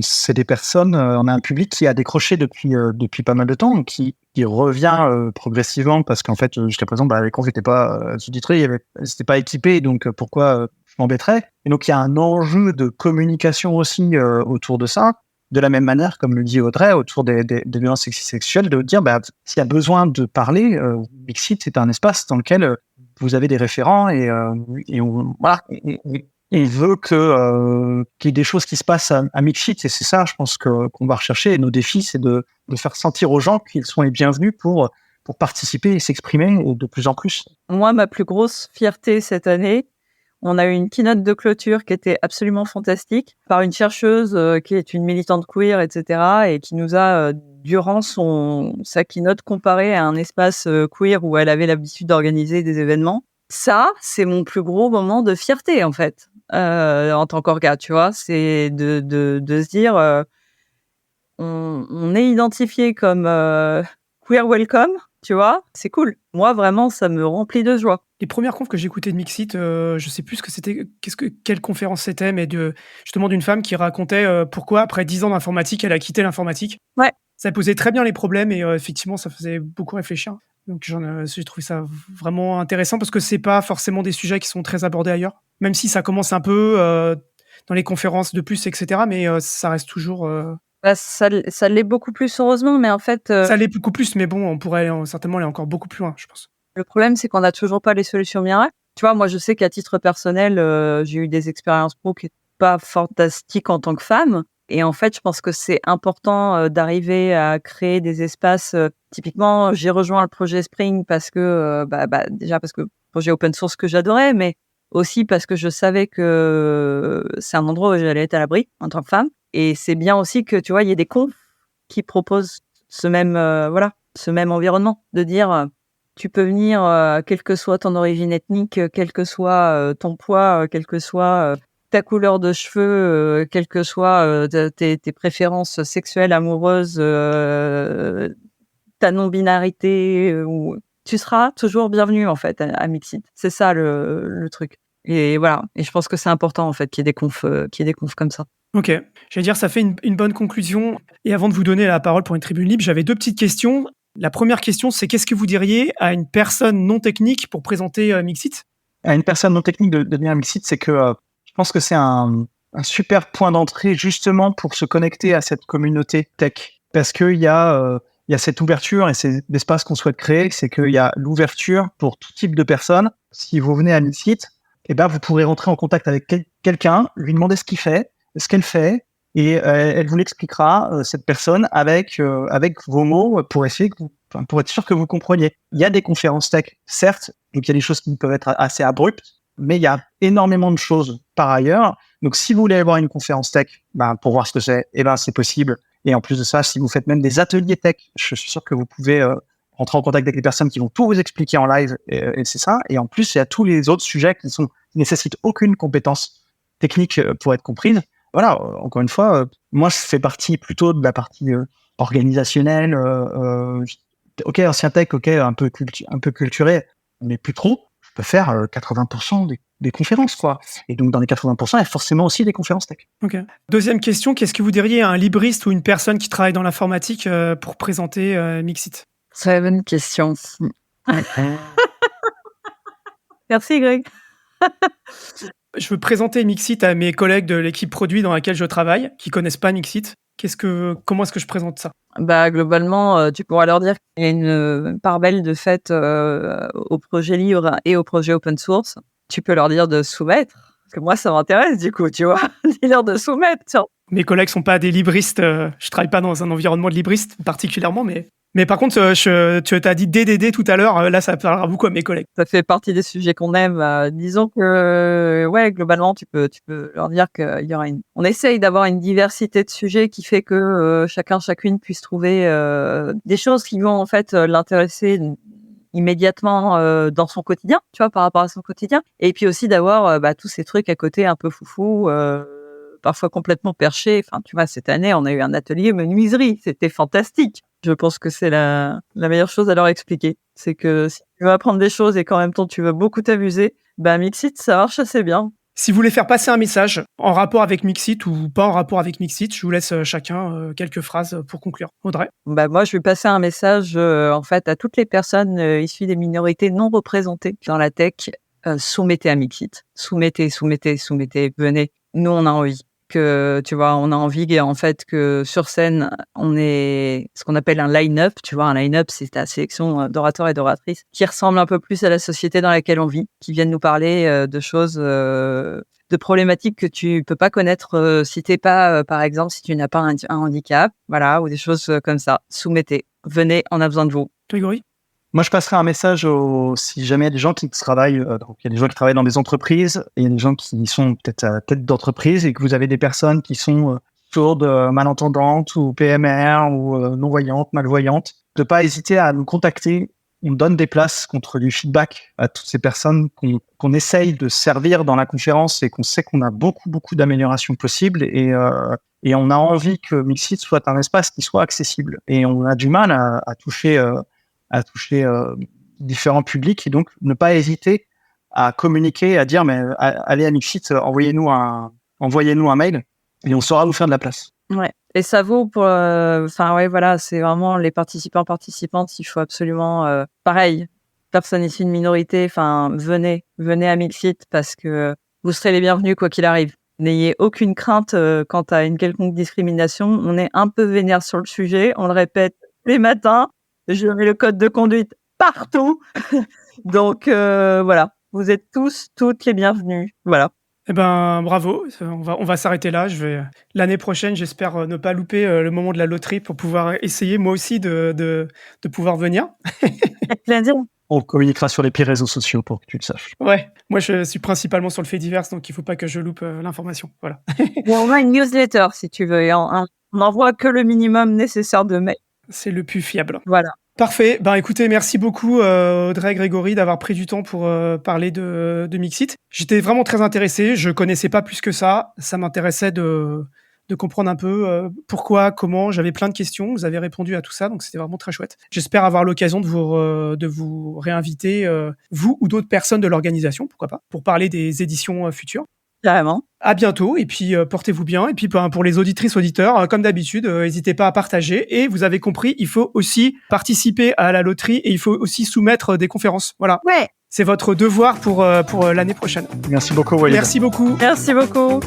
C'est des personnes, on a un public qui a décroché depuis pas mal de temps, qui revient progressivement parce qu'en fait, jusqu'à présent, les confs n'étaient pas sous-titrés, c'était pas équipé, donc pourquoi je m'embêterais? Et donc il y a un enjeu de communication aussi autour de ça. De la même manière, comme le dit Audrey, autour des violences sexuelles, de dire, s'il y a besoin de parler, Mixit, c'est un espace dans lequel vous avez des référents et on veut qu'il y ait des choses qui se passent à Mixit, et c'est ça, je pense, qu'on va rechercher. Et nos défis, c'est de faire sentir aux gens qu'ils sont les bienvenus pour participer et s'exprimer de plus en plus. Moi, ma plus grosse fierté cette année, on a eu une keynote de clôture qui était absolument fantastique par une chercheuse qui est une militante queer, etc., et qui nous a, durant sa keynote, comparé à un espace queer où elle avait l'habitude d'organiser des événements. Ça, c'est mon plus gros moment de fierté, en fait, en tant qu'orga, tu vois. C'est de se dire, on est identifié comme queer welcome, tu vois, c'est cool. Moi, vraiment, ça me remplit de joie. Les premières confs que j'écoutais de Mixit, je sais plus ce que c'était, quelle conférence c'était, mais justement d'une femme qui racontait pourquoi après 10 ans d'informatique, elle a quitté l'informatique. Ouais. Ça posait très bien les problèmes et effectivement, ça faisait beaucoup réfléchir. Donc j'ai trouvé ça vraiment intéressant parce que c'est pas forcément des sujets qui sont très abordés ailleurs, même si ça commence un peu dans les conférences de plus, etc. Mais ça reste toujours... Bah, ça l'est beaucoup plus, heureusement, mais en fait, Ça l'est beaucoup plus, mais bon, on pourrait certainement aller encore beaucoup plus loin, je pense. le problème, c'est qu'on n'a toujours pas les solutions miracles. Tu vois, moi, je sais qu'à titre personnel, j'ai eu des expériences pro qui n'étaient pas fantastiques en tant que femme. Et en fait, je pense que c'est important d'arriver à créer des espaces. Typiquement, j'ai rejoint le projet Spring parce que, déjà parce que projet open source que j'adorais, mais aussi parce que je savais que c'est un endroit où j'allais être à l'abri en tant que femme. Et c'est bien aussi que, tu vois, il y ait des confs qui proposent ce même environnement, de dire tu peux venir, quelle que soit ton origine ethnique, quel que soit ton poids, quelle que soit ta couleur de cheveux, quelles que soient tes préférences sexuelles, amoureuses, ta non-binarité, ou tu seras toujours bienvenue en fait à Mixit. C'est ça le truc. Et voilà. Et je pense que c'est important en fait qu'il y ait des confs comme ça. Ok, j'allais dire, ça fait une bonne conclusion. Et avant de vous donner la parole pour une tribune libre, j'avais 2 petites questions. La première question, c'est qu'est-ce que vous diriez à une personne non technique pour présenter Mixit ? À une personne non technique de devenir Mixit, c'est que je pense que c'est un super point d'entrée justement pour se connecter à cette communauté tech. Parce qu'il y a cette ouverture et c'est l'espace qu'on souhaite créer, c'est qu'il y a l'ouverture pour tout type de personnes. Si vous venez à Mixit, eh ben, vous pourrez rentrer en contact avec quelqu'un, lui demander ce qu'il fait, ce qu'elle fait, et elle vous l'expliquera, cette personne, avec vos mots pour essayer pour être sûr que vous compreniez. Il y a des conférences tech, certes, donc il y a des choses qui peuvent être assez abruptes, mais il y a énormément de choses par ailleurs. Donc si vous voulez aller voir une conférence tech, pour voir ce que c'est, c'est possible. Et en plus de ça, si vous faites même des ateliers tech, je suis sûr que vous pouvez rentrer en contact avec des personnes qui vont tout vous expliquer en live, et c'est ça. Et en plus, il y a tous les autres sujets qui nécessitent aucune compétence technique pour être comprise. Voilà, encore une fois, moi je fais partie plutôt de la partie organisationnelle, ok, ancien tech, ok, un peu culturé, mais plus trop. Je peux faire 80% des conférences, quoi. Et donc dans les 80%, il y a forcément aussi des conférences tech. Ok. Deuxième question, qu'est-ce que vous diriez à un libriste ou une personne qui travaille dans l'informatique pour présenter Mixit ? C'est une bonne question. Merci Greg. Je veux présenter Mixit à mes collègues de l'équipe produit dans laquelle je travaille, qui connaissent pas Mixit. Comment est-ce que je présente ça ? Globalement, tu pourras leur dire qu'il y a une part belle de fait au projet libre et au projet open source. Tu peux leur dire de soumettre, parce que moi, ça m'intéresse du coup, tu vois. Dis-leur de soumettre. Tiens. Mes collègues sont pas des libristes. Je travaille pas dans un environnement de libriste particulièrement, mais par contre, tu as dit DDD tout à l'heure. Là, ça parlera beaucoup à mes collègues. Ça fait partie des sujets qu'on aime. Disons que, globalement, tu peux leur dire qu'il y aura on essaye d'avoir une diversité de sujets qui fait que chacune puisse trouver des choses qui vont en fait l'intéresser immédiatement dans son quotidien, tu vois, par rapport à son quotidien. Et puis aussi d'avoir tous ces trucs à côté un peu foufou, parfois complètement perchés. Enfin, tu vois, cette année, on a eu un atelier menuiserie. C'était fantastique. Je pense que c'est la meilleure chose à leur expliquer. C'est que si tu veux apprendre des choses et qu'en même temps tu veux beaucoup t'amuser, Mixit, ça marche assez bien. Si vous voulez faire passer un message en rapport avec Mixit ou pas en rapport avec Mixit, je vous laisse chacun quelques phrases pour conclure. Audrey ? Moi, je vais passer un message en fait à toutes les personnes issues des minorités non représentées dans la tech. Soumettez à Mixit. Soumettez, venez. Nous, on a envie. On a envie en fait que sur scène, on ait ce qu'on appelle un line-up. Tu vois, un line-up, c'est ta sélection d'orateurs et d'oratrices qui ressemble un peu plus à la société dans laquelle on vit, qui viennent nous parler de choses, de problématiques que tu peux pas connaître si t'es pas, par exemple, si tu n'as pas un handicap, voilà, ou des choses comme ça. Soumettez, venez, on a besoin de vous. Grégory ? Moi, je passerai un message si jamais il y a des gens qui travaillent, donc il y a des gens qui travaillent dans des entreprises, et il y a des gens qui sont peut-être à la tête d'entreprise, et que vous avez des personnes qui sont sourdes, malentendantes, ou PMR, ou non-voyantes, malvoyantes, de pas hésiter à nous contacter on donne des places contre du feedback à toutes ces personnes qu'on essaye de servir dans la conférence et qu'on sait qu'on a beaucoup d'améliorations possibles et on a envie que Mixit soit un espace qui soit accessible. Et on a du mal à toucher différents publics et donc ne pas hésiter à communiquer, à dire mais allez à Mixit, envoyez-nous un mail et on saura vous faire de la place. Ouais. Et ça vaut pour, voilà, c'est vraiment les participantes. Il faut absolument, pareil, personne ici une minorité. Enfin, venez à Mixit parce que vous serez les bienvenus quoi qu'il arrive. N'ayez aucune crainte quant à une quelconque discrimination. On est un peu vénère sur le sujet. On le répète les matins. Je mets le code de conduite partout. Donc voilà, vous êtes toutes les bienvenues. Voilà. Eh ben, bravo. On va s'arrêter là. L'année prochaine, j'espère ne pas louper le moment de la loterie pour pouvoir essayer moi aussi de pouvoir venir. Avec plaisir. On communiquera sur les pires réseaux sociaux pour que tu le saches. Ouais, moi je suis principalement sur le fait divers, donc il faut pas que je loupe l'information. Voilà. On a une newsletter si tu veux. Et on n'envoie que le minimum nécessaire de mails. C'est le plus fiable. Voilà. Parfait. Ben écoutez, merci beaucoup Audrey, Grégory d'avoir pris du temps pour parler de Mixit. J'étais vraiment très intéressé. Je connaissais pas plus que ça. Ça m'intéressait de comprendre un peu pourquoi, comment. J'avais plein de questions. Vous avez répondu à tout ça, donc c'était vraiment très chouette. J'espère avoir l'occasion de vous réinviter, vous ou d'autres personnes de l'organisation, pourquoi pas, pour parler des éditions futures. Carrément. À bientôt, et puis portez-vous bien. Et puis pour les auditrices, auditeurs, comme d'habitude, n'hésitez pas à partager. Et vous avez compris, il faut aussi participer à la loterie et il faut aussi soumettre des conférences. Voilà. Ouais. C'est votre devoir pour l'année prochaine. Merci beaucoup, Walid. Merci beaucoup. Merci beaucoup.